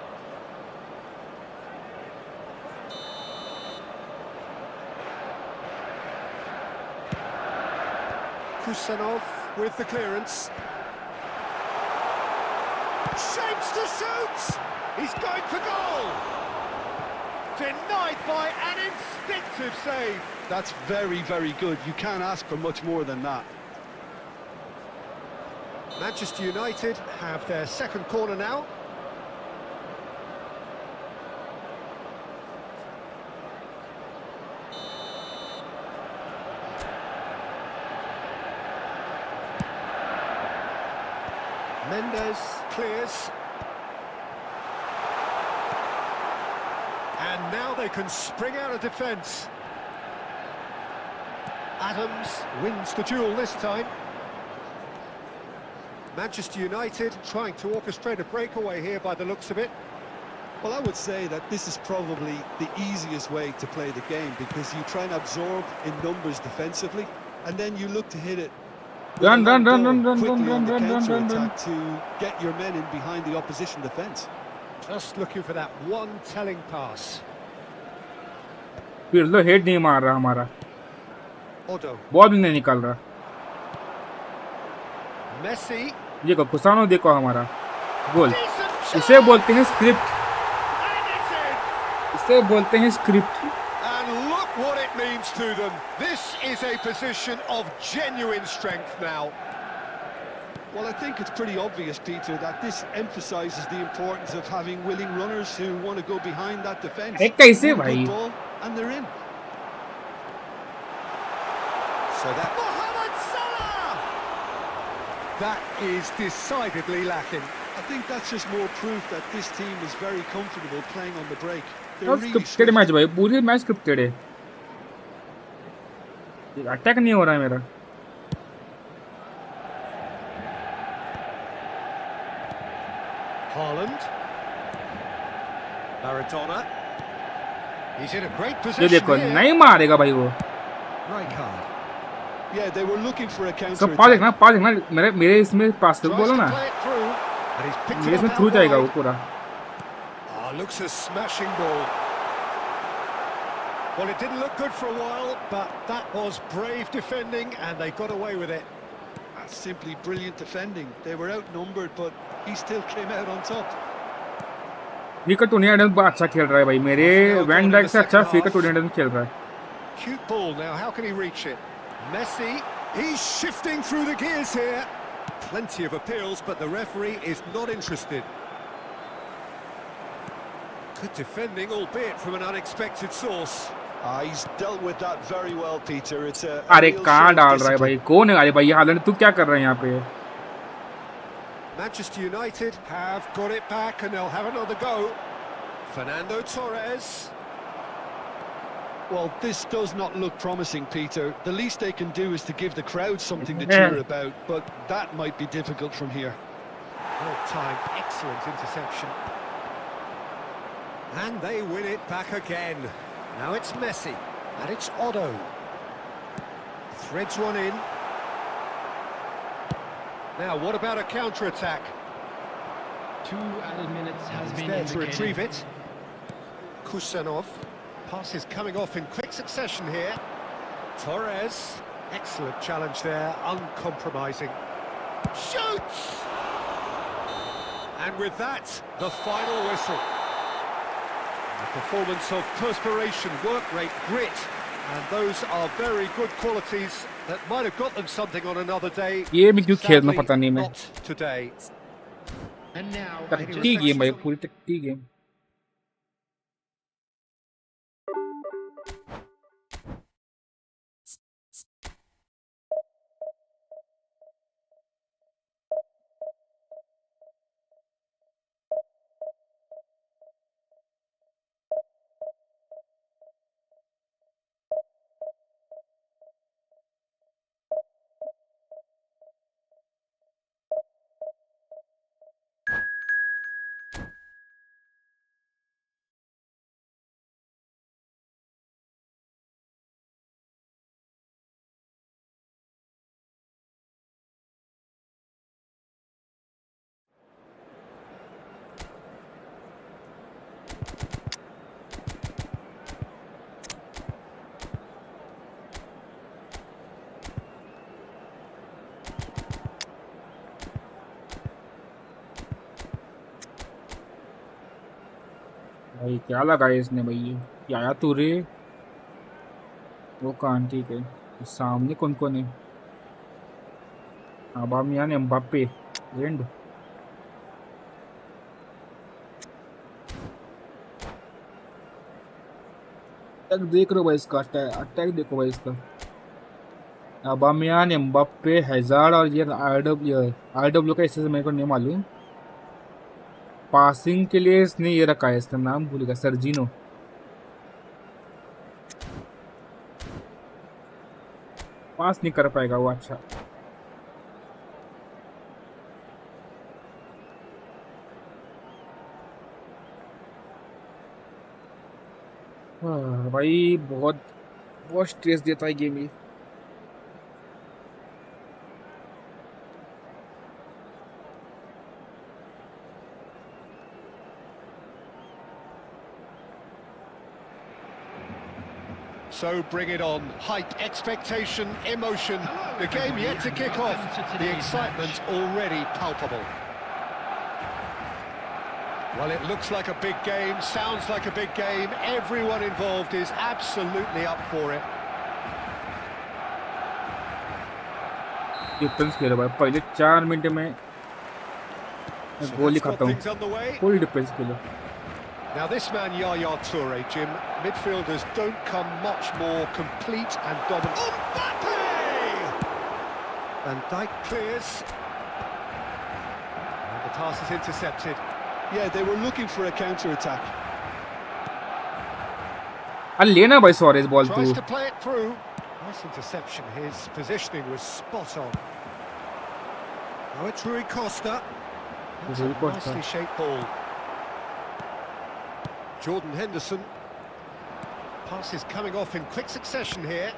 Kusanov with the clearance. Shapes to shoot! He's going for goal! Denied by an instinctive save. That's very, very good. You can't ask for much more than that. Manchester United have their second corner now. Mendes clears. And now they can spring out of defence. Adams wins the duel this time. Manchester United trying to orchestrate a breakaway here by the looks of it. Well, I would say that this is probably the easiest way to play the game, because you try and absorb in numbers defensively, and then you look to hit it with a Run, low run, run, goal run, run, quickly run, on the run, run, run, counter-attack to get your men in behind the opposition defence. Just looking for that one telling pass. फिर तो head नहीं मार रहा हमारा Odo. Ball भी नहीं निकाल रहा Messi. ये को कुसानो देखो हमारा गोल Decent इसे shot! बोलते हैं स्क्रिप्ट And it's in! इसे बोलते हैं script And look what it means to them. This is a position of genuine strength now. Well, I think it's pretty obvious, Peter, that this emphasises the importance of having willing runners who want to go behind that defence. अरे कैसे One भाई good ball, and they're in. So that Mohamed Salah! That is decidedly lacking. I think that's just more proof that this team is very comfortable playing on the break. They're सब really scripted match भाई पूरी match scripted है attack नहीं हो रहा है मेरा Haaland. Maradona. He's in a great ये position देखो here. नहीं मारेगा भाई वो Right card. Yeah, they were looking for a counter. सब पास देखना मेरे मेरे इसमें पास तक Tries बोलो to ना play it through, and he's picked मेरे it इसमें up थ्रू out जाएगा वो wide. पूरा Looks a smashing ball. Well, it didn't look good for a while, but that was brave defending, and they got away with it. That's simply brilliant defending. They were outnumbered, but he still came out on top. फीका tournament बहुत अच्छा खेल रहा है भाई मेरे van Dyke से अच्छा फीका टूर्नामेंट खेल रहा है. Cute ball now, how can he reach it? Messi, he's shifting through the gears here. Plenty of appeals, but the referee is not interested. Good defending, albeit from an unexpected source. He's dealt with that very well, Peter. It's a अरे real कहाँ show of डाल रहा है discipline. भाई कौन है. अरे भाई हालैंड तू क्या कर रहा है यहाँ पे. Manchester United have got it back and they'll have another go. Fernando Torres. Well, this does not look promising, Peter. The least they can do is to give the crowd something to cheer about, but that might be difficult from here. Well timed, excellent interception. And they win it back again. Now it's Messi, and it's Otto. Threads one in. Now, what about a counter-attack? 2 added minutes has He's been there to indicated. retrieve it. Kusanov. Pass is coming off in quick succession here. Torres. Excellent challenge there, uncompromising. Shoots! And with that, the final whistle. A performance of perspiration, work rate, grit, and those are very good qualities that might have got them something on another day. ये भी क्यों खेलना Sadly, पता नहीं मैं. not today. And now, टट्टी game भाई पूरी टट्टी गेम. भाई क्या लगा है इसने भाई. ये आया तू रे. वो कहाँ ठीक है. सामने कौन कौन है. अबामियान एम्बाप्पे एंड अटैक देख रहे हो भाई इसका. अटैक देखो भाई इसका. अबामियान एम्बाप्पे हैजार्ड और ये आरडब्ल्यू का इससे मेरे को नहीं मालूम. पासिंग के लिए इसने ये रखा है. इसका नाम भूल गया. सर्जिनो. पास नहीं कर पाएगा वो. अच्छा भाई बहुत बहुत स्ट्रेस देता है गेम ये. So bring it on. Hype, expectation, emotion. The game yet to kick off. The excitement already palpable. Well, it looks like a big game, sounds like a big game. Everyone involved is absolutely up for it. Defence खेलो भाई. पहले 4 minute में गोल ही खाता हूँ. कोई defence Khelo. Now this man Yaya Toure, Jim, midfielders don't come much more complete and dominant. Mbappe! And Dijk clears. And the pass is intercepted. Yeah, they were looking for a counter-attack. अरे लेना भाई Suarez ball Tries तू. to play it through. Nice interception. His positioning was spot on. Now it's Rui Costa. That's Rui a Costa. nicely shaped ball. Jordan Henderson. Pass is coming off in quick succession here.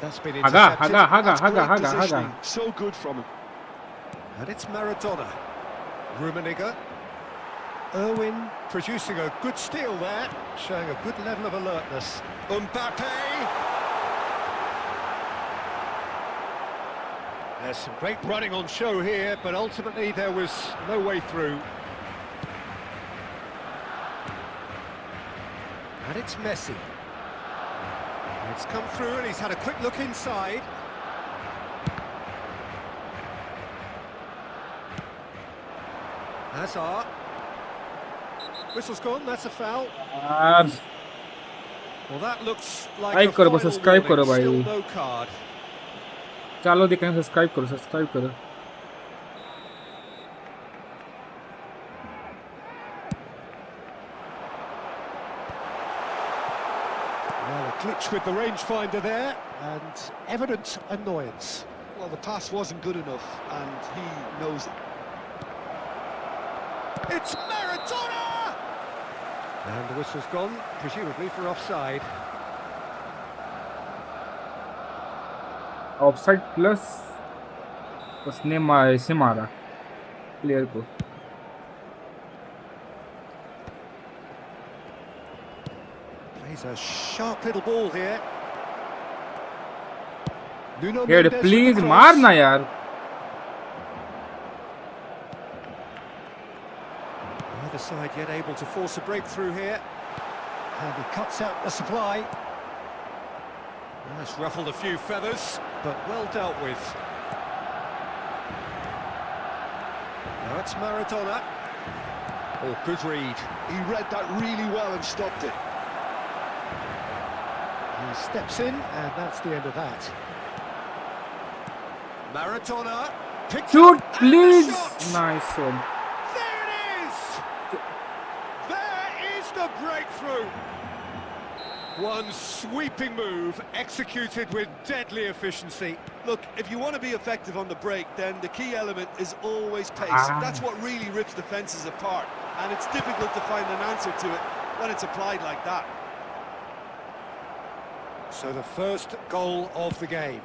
That's been intercepted. That's great Haga. positioning. So good from him. And it's Maradona. Rummenigge. Irwin producing a good steal there, showing a good level of alertness. Mbappe! There's some great running on show here, but ultimately there was no way through. And it's Messi. It's come through and he's had a quick look inside. Hazard. Whistle's gone, that's a foul. Well, that looks like a Subscribe करो, final subscribe करो warning. भाई. Still no card. चलो देखें, subscribe करो. Well, a glitch with the rangefinder there, and evident annoyance. Well, the pass wasn't good enough, and he knows it. It's Maradona! And the whistle's gone, presumably for offside. Offside plus उसने ऐसे मारा player को. Plays a sharp little ball here. Nuno head Mendes with please the cross. मारना यार. Neither side yet able to force a breakthrough here. And he cuts out the supply. Well, it's ruffled a few feathers, but well dealt with. Now it's Maradona. Oh, good read. He read that really well and stopped it. He steps in, and that's the end of that. Maradona. Picked Shoot, up, and the please. shot. Nice one. There it is! There is the breakthrough! One sweeping move, executed with deadly efficiency. Look, if you want to be effective on the break, then the key element is always pace. That's what really rips defences apart, and it's difficult to find an answer to it when it's applied like that. So the first goal of the game.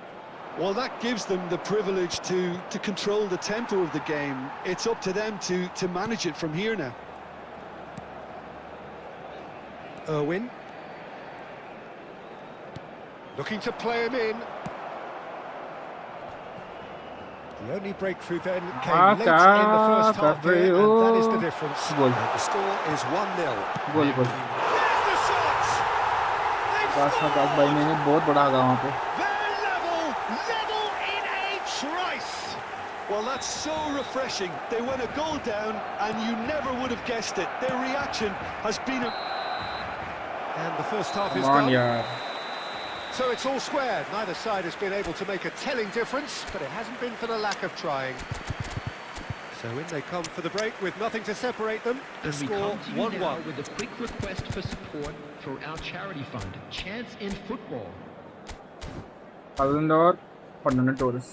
Well, that gives them the privilege to control the tempo of the game. It's up to them to manage it from here now. Irwin. Looking to play him in. The only breakthrough then came late in the first half here, and that is the difference. Goal. And the score is 1-0. Goal goal. There's the shot! They've काश भाई scored! मैंने बहुत बड़ा आगा वहाँ पे. They're level in a trice. Well, that's so refreshing. They went a goal down, and you never would have guessed it. Their reaction has been And the first half is Come on gone. यार. So it's all squared. Neither side has been able to make a telling difference, but it hasn't been for the lack of trying. So in they come for the break with nothing to separate them. The And we score come to you now 1-1. with a quick request for support for our charity fund, Chance in Football. Haaland और Fernando Torres.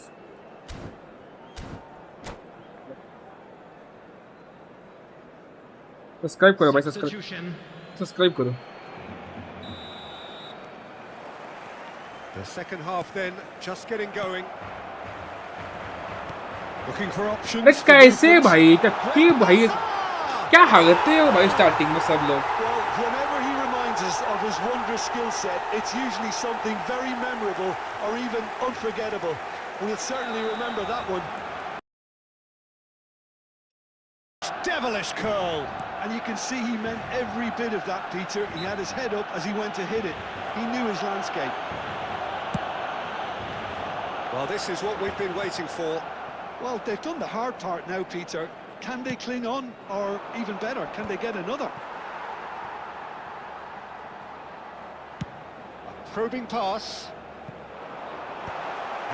Subscribe करो भाई. Substitution. Subscribe करो. The second half then just getting going. Looking for options. अरे for कैसे movement. भाई तक्की भाई क्या हालते हो भाई स्टार्टिंग में सब लोग. Well, whenever he reminds us of his wondrous skill set, it's usually something very memorable or even unforgettable. We'll certainly remember that one. Devilish curl. And you can see he meant every bit of that, Peter. He had his head up as he went to hit it. He knew his landscape. Well, this is what we've been waiting for. Well, they've done the hard part now, Peter. Can they cling on? Or even better, can they get another? A probing pass.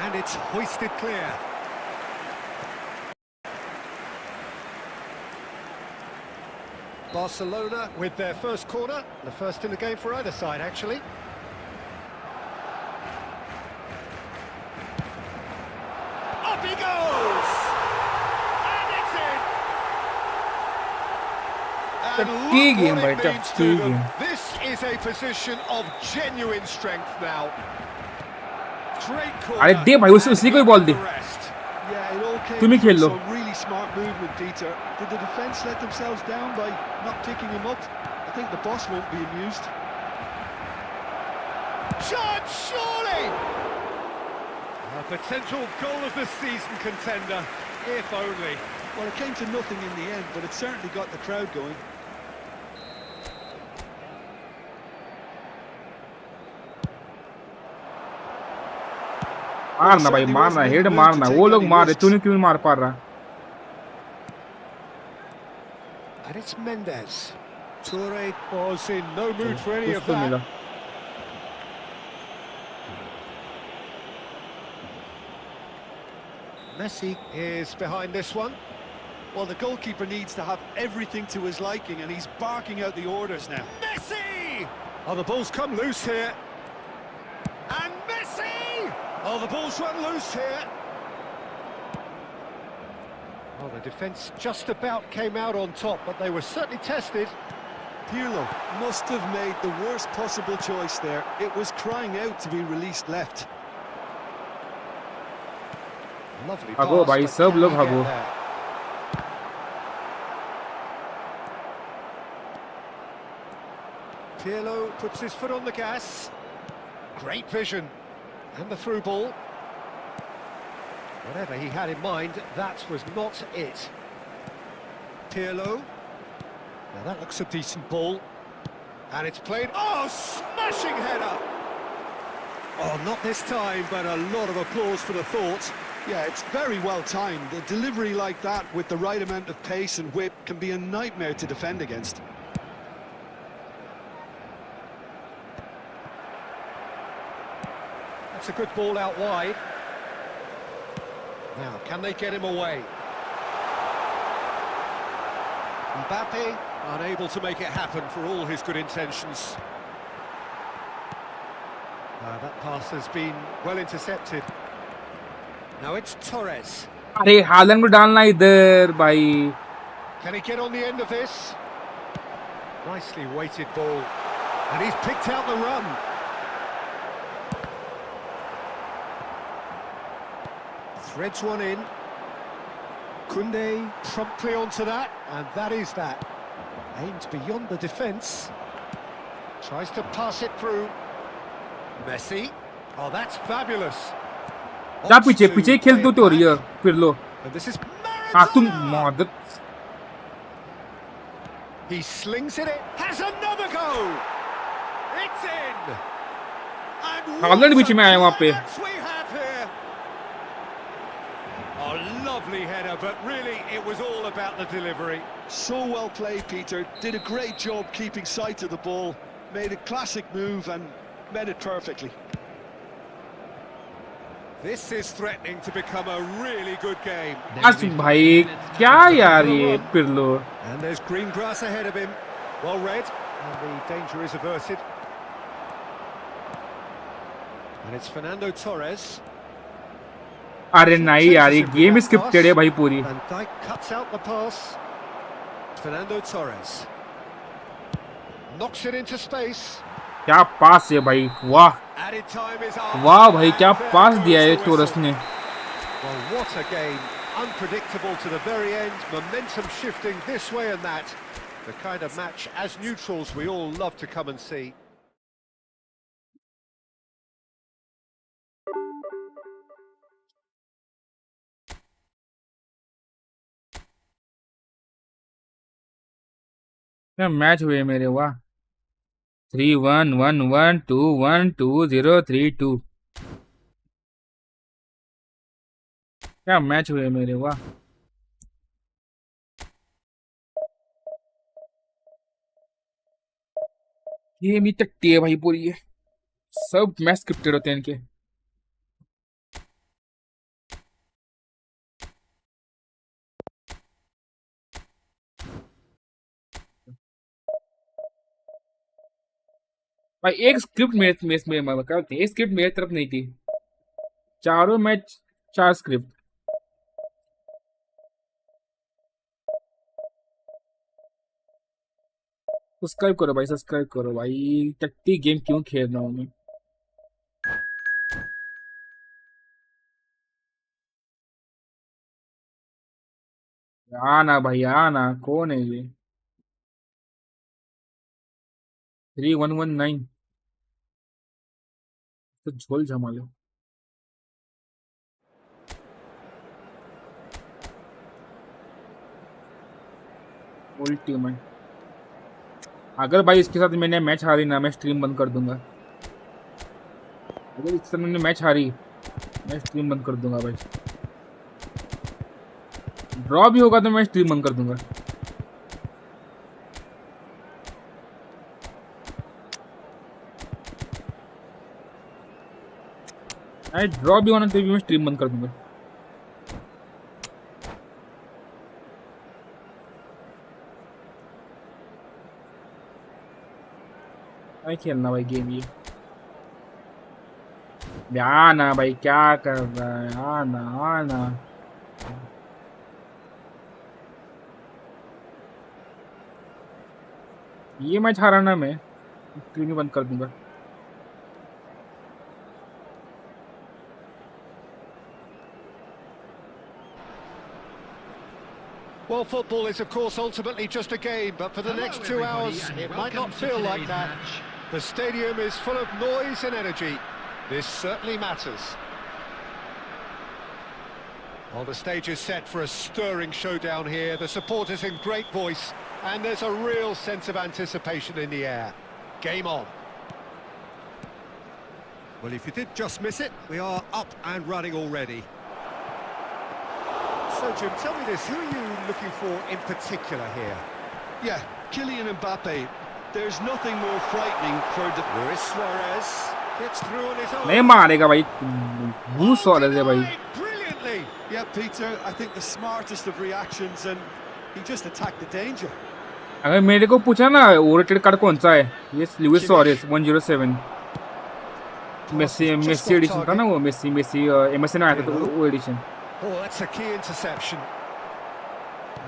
And it's hoisted clear. Barcelona with their first corner, the first in the game for either side, actually. Up he goes! And it's in! And Tough look game, what boy, it tough means to them. game. This is a position of genuine strength now. Great corner. अरे दे भाई उसी को ही ball दे. and the rest. Yeah, it all came तुम ही from खेल लो. some really smart movement, Peter. Did the defence let themselves down by not picking him up? I think the boss won't be amused. Shot, surely! A potential goal of the season contender, if only. Well, it came to nothing in the end, but it certainly got the crowd going. मारना भाई, मारना head मारना, वो लोग मार रहे, तूने क्यों मार पा रहा? And it's Mendes. Toure was in no mood for any कुछ of तो that. मिला. Messi is behind this one. Well, the goalkeeper needs to have everything to his liking, and he's barking out the orders now. Messi! Oh, the ball's come loose here. And Messi! Oh, the ball's run loose here. Well, the defence just about came out on top, but they were certainly tested. Pirlo must have made the worst possible choice there. It was crying out to be released left. Lovely भागो pass, भाई, but सब can लोग he get भागो. there? Pirlo puts his foot on the gas. Great vision. And the through ball. Whatever he had in mind, that was not it. Pirlo. Now that looks a decent ball. And it's played... Oh, smashing header! Oh, not this time, but a lot of applause for the thought. Yeah, it's very well timed. A delivery like that with the right amount of pace and whip can be a nightmare to defend against. That's a good ball out wide. Now, can they get him away? Mbappe unable to make it happen for all his good intentions. That pass has been well intercepted. Now it's Torres. अरे हालन को डालना इधर भाई. Can he get on the end of this? Nicely weighted ball. And he's picked out the run. Threads one in. Koundé promptly onto that, and that is that. Aimed beyond the defence. Tries to pass it through. Messi. Oh, that's fabulous. जा पीछे पीछे खेल तो हो रही है Pirlo. And this is हाँ तुम Maradona. मदद. He slings it in. Has another go. It's in. And Halan what बीच में आया वहाँ पे. a climax we have here. A lovely header, but really it was all about the delivery. So well played, Peter. Did a great job keeping sight of the ball. Made a classic move and met it perfectly. This is threatening to become a really good game. आज भाई क्या यार ये Pirlo. And there's green grass ahead of him. Well read, and the danger is averted. And it's Fernando Torres. अरे नहीं यार, ये game scripted है भाई पूरी. And Dijk cuts out the pass. Fernando Torres knocks it into space. क्या पास है भाई, वाह Added time is up. वाह भाई, क्या And पास there दिया है goes the टोरस whistle. ने. Well, what a game. Unpredictable to the very end. Momentum shifting this way and that. The kind of match, as neutrals, we all love to come and see. क्या match हुए मेरे, वाह. 3-1 1-1 2-1 2-0 3-2. क्या match हुए मेरे, वाह. ये भी टट्टी है भाई पूरी है. सब मैच स्क्रिप्टेड होते हैं इनके. भाई एक स्क्रिप्ट एक स्क्रिप्ट मेरे तरफ नहीं थी. चारों मैच 4 स्क्रिप्ट. सब्सक्राइब करो भाई, सब्सक्राइब करो भाई. टट्टी गेम क्यों खेल रहा हूँ मैं. आना भाई आना, कौन है ये. 3119 तो झोल झमाले. फुल टीम है। अगर भाई इसके साथ मैंने मैच हारी ना, मैं स्ट्रीम बंद कर दूंगा। अगर इसके साथ मैंने मैच हारी, मैं स्ट्रीम बंद कर दूंगा भाई। ड्रॉ भी होगा तो मैं स्ट्रीम बंद कर दूंगा। ड्रॉ भी होना तो भी मैं स्ट्रीम बंद कर दूंगा। नहीं खेलना भाई गेम ये। आना भाई, क्या कर रहा है? आना आना। ये मैच हाराना मैं स्ट्रीम ही बंद कर दूंगा। Well, football is, of course, ultimately just a game, but for the next 2 hours, it might not feel like that. The stadium is full of noise and energy. This certainly matters. Well, the stage is set for a stirring showdown here. The supporters in great voice, and there's a real sense of anticipation in the air. Game on. Well, if you did just miss it, we are up and running already. So, Jim, tell me this, who are you looking for in particular here? Yeah, Kylian Mbappe. There's nothing more frightening for the... Luis Suarez gets through on his own. नहीं मारेगा भाई, बहुत solid है भाई। Brilliantly. Yeah, Peter, I think the smartest of reactions, and he just attacked the danger. अगर मेरे को पूछा ना ओवररेटेड कार्ड कौन सा है, ये लुइस सुआरेज 107 मेसी एडिशन था ना, वो मेसी एमएसएन आया था तो वो addition. Oh, that's a key interception.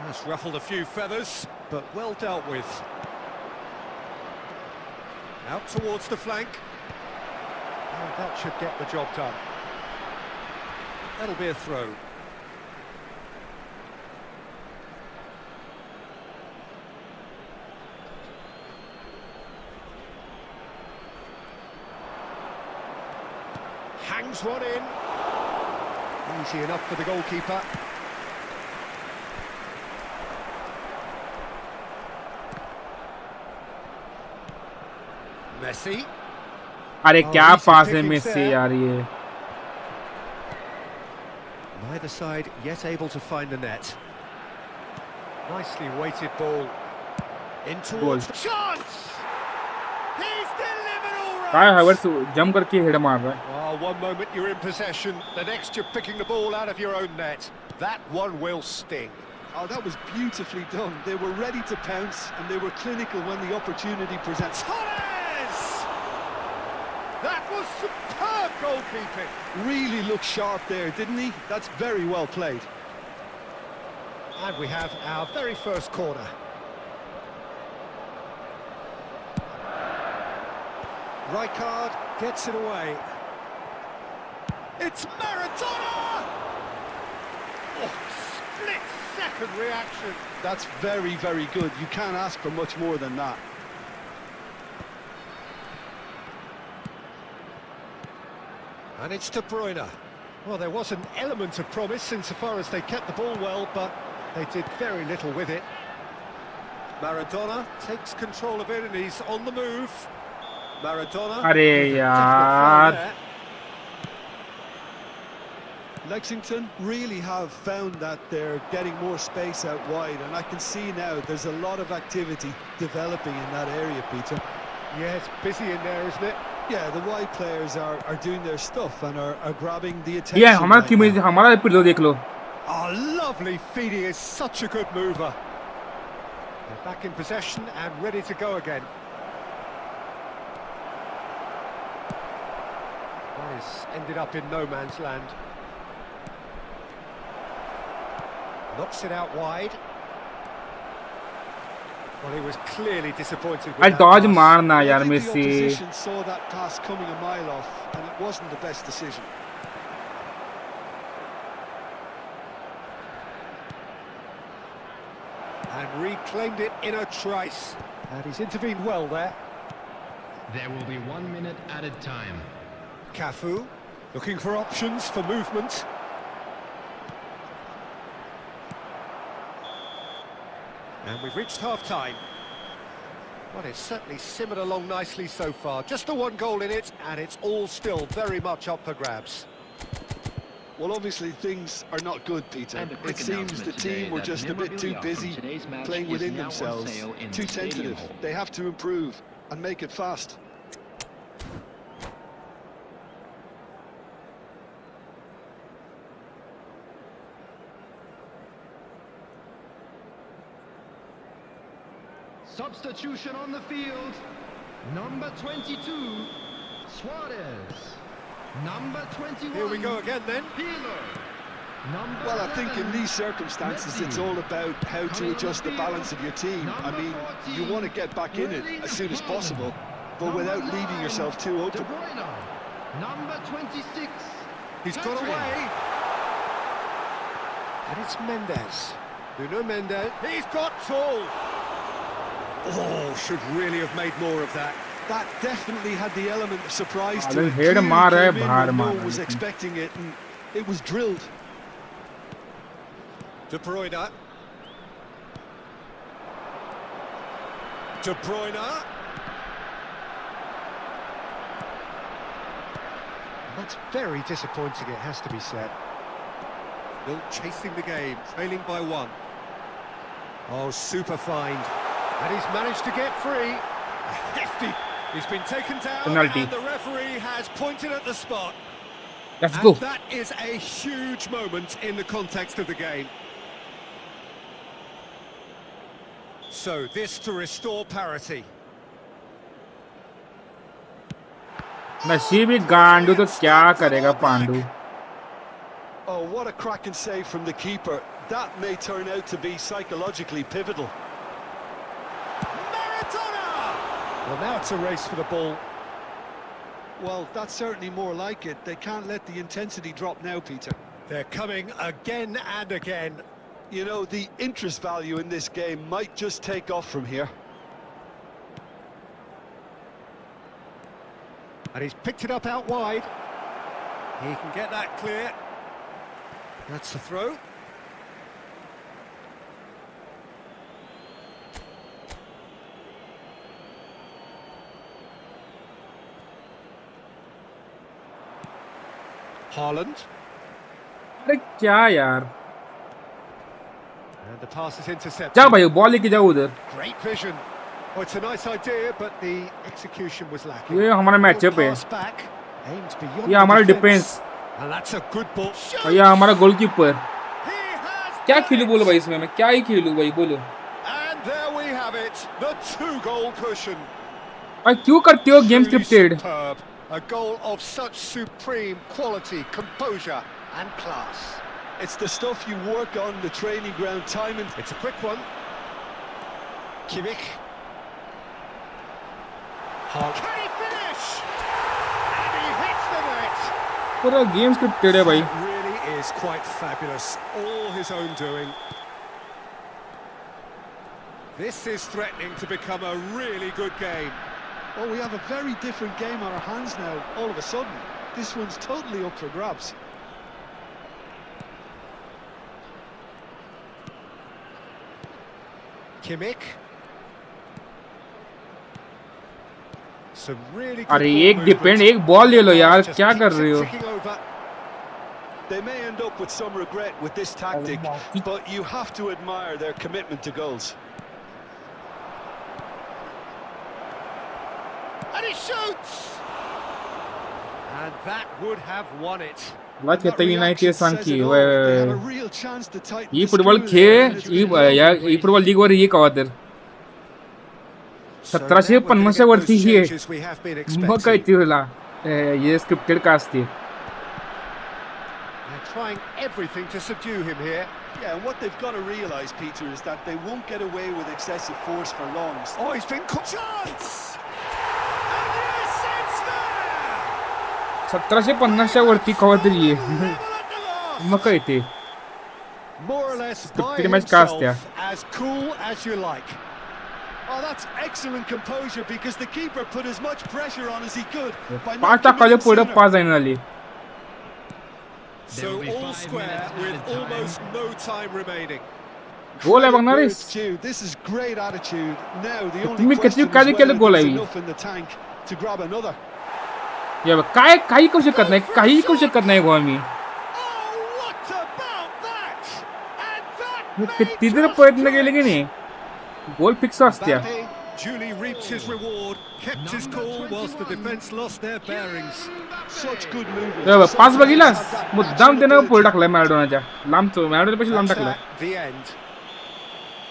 That's ruffled a few feathers, but well dealt with. Out towards the flank. And that should get the job done. That'll be a throw. Hangs one in. Easy enough for the goalkeeper. Messi. अरे क्या decent पास है pickings Messi there. यार ये। Neither side yet able to find the net. Nicely weighted ball. In towards the chance! He's delivered all right! काय hours jump करके head मार रहा है। Oh, one moment you're in possession, the next you're picking the ball out of your own net. That one will sting. Oh, that was beautifully done. They were ready to pounce, and they were clinical when the opportunity presents. Torres! That was superb goalkeeping. Really looked sharp there, didn't he? That's very well played. And we have our very first corner. Rijkaard gets it away. It's Maradona! Oh, split-second reaction. That's very, very good. You can't ask for much more than that. And it's De Bruyne. Well, there was an element of promise insofar as they kept the ball well, but they did very little with it. Maradona takes control of it and he's on the move. Maradona. अरे यार। Lexington really have found that they're getting more space out wide, and I can see now there's a lot of activity developing in that area, Peter. Yeah, it's busy in there, isn't it? Yeah, the wide players are doing their stuff and are grabbing the attention. ये हमारा right team now. हमारा pillow देख लो। Oh, lovely feeding is such a good mover. They're back in possession and ready to go again. He's ended up in no man's land. Knocks it out wide. Well, he was clearly disappointed with अरे that dodge pass. मारना I यार think the Messi. opposition saw that pass coming a mile off, and it wasn't the best decision. And reclaimed it in a trice. And he's intervened well there. There will be 1 minute added time. Cafu, looking for options for movement. And we've reached half-time. Well, it's certainly simmered along nicely so far. Just the one goal in it, and it's all still very much up for grabs. Well, obviously things are not good, Peter. And a quick It seems the announcement today team were that just a bit too memorabilia busy from today's match playing is within now on themselves, sale in too the Stadium tentative. Hall. They have to improve and make it fast. Substitution on the field. Number 22, Suarez. Number 21. Here we go again then. Pirlo. Number Well, I think in 11, these circumstances, Messi. it's all about how to Coming on adjust the the balance of your team. I Number mean, 14, you want to get back in it as soon as possible, but without Number leaving 9, yourself too De open. Bruyne. Number 26. He's got Pedri. away. And it's Mendes. Nuno Mendes. He's got tall. Oh, should really have made more of that. That definitely had the element of surprise to Adel it. head Clearly maar hai, came in bahar when no maar one was hai. expecting it, and it was drilled. De Bruyne. De Bruyne. That's very disappointing, it has to be said. Still chasing the game, trailing by one. Oh, super find. And he's managed to get free. Hefty. He's been taken down, Penalty. and the referee has pointed at the spot. Let's And go. that is a huge moment in the context of the game. So this to restore parity. नसीब ही गांडू तो क्या करेगा Pandu. Oh, what a cracking save from the keeper. That may turn out to be psychologically pivotal. Well, now it's a race for the ball. Well, that's certainly more like it. They can't let the intensity drop now, Peter. They're coming again and again. You know, the interest value in this game might just take off from here. And he's picked it up out wide. He can get that clear. That's the throw. Haaland. अरे क्या यार. And the pass is intercepted. जा भाई ball लेके जाओ उधर. Great vision. Oh, it's a nice idea, but the execution was lacking. ये हमारा मैचअप है. Pass back, aimed beyond ये the हमारा defense. Defence. And that's a good ball. और ये हमारा गोलकीपर. He has क्या खेलूं बोलो भाई इसमें, मैं क्या ही खेलूं भाई बोलो. And there we have it, the 2-goal cushion. भाई क्यों करते हो game Truly scripted. superb. A goal of such supreme quality, composure and class. It's the stuff you work on the training ground, time and... It's a quick one. Kimmich. Can he finish? And he hits the net. पूरा game scripted है भाई. That really is quite fabulous. All his own doing. This is threatening to become a really good game. Oh, we have a very different game on our hands now, all of a sudden. This one's totally up for grabs. Kimmich. Some really good अरे ball एक depend movement. एक ball ले लो यार, Just क्या keeps कर it रहे हो. ticking over. They may end up with some regret with this tactic, but you have to admire their commitment to goals. And he shoots! And that would have won it. La That कहता ही नहीं reaction थे says Sanki. it all. They have a real chance to tighten ये the football screw खे there, and it's been या lovely. ही football league वर ये Gwadar. So 1700 now we're gonna get वरती those ये changes we have been मग काय expecting. तिला ये scripted का असते. They're trying everything to subdue him here. Yeah, and what they've got to realise, Peter, is that they won't get away with excessive force for long. Oh, he's been caught. Chance! And yes, it's there! 1750 वरती कवादर ये. Level at the last! मग काय ते. More or less by Scripted match का असते. himself, as cool as you like. Oh, that's excellent composure, because the keeper put as much pressure on as he could by 5 not टाकाले committing पुढे sooner. 5 जाईन झाली. There So will be all 5 square minutes with added time. almost no time remaining. गोल आहे credit बघणार where आहेस? it's due. This is great attitude. Now the only तुम्ही किती question is काळजी केलं whether गोल there's आहे? enough in the tank to grab another. या बघ, काय काही करू शकत नाही, काही करू शकत नाही गो आम्ही. Oh, what about that? And that किती may जर just प्रयत्न do केले की it. नाही गोल फिक्स असत्या. Mbappe duly reaps his reward, kept his cool whilst the defence lost their bearings. Such good movement. या बघ, Some पास players बघितलास have that मुद्दाम natural त्यानं पोल ability. टाकलाय मॅराडोनाच्या मॅराडोनापेक्षा लांब That's टाकलाय. the end.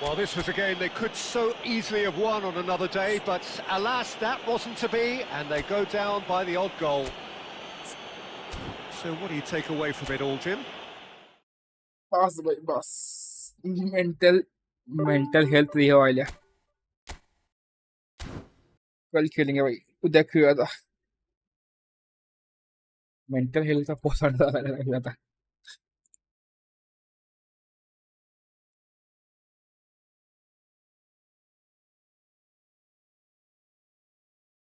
Well, this was a game they could so easily have won on another day, but alas, that wasn't to be, and they go down by the odd goal. So what do you take away from it all, Jim? बस भाई बस mental mental health ये वाला कल खेलेंगे भाई उद्या खेळूया आता. मेंटल हेल्थचा पोसाडा झाला आता.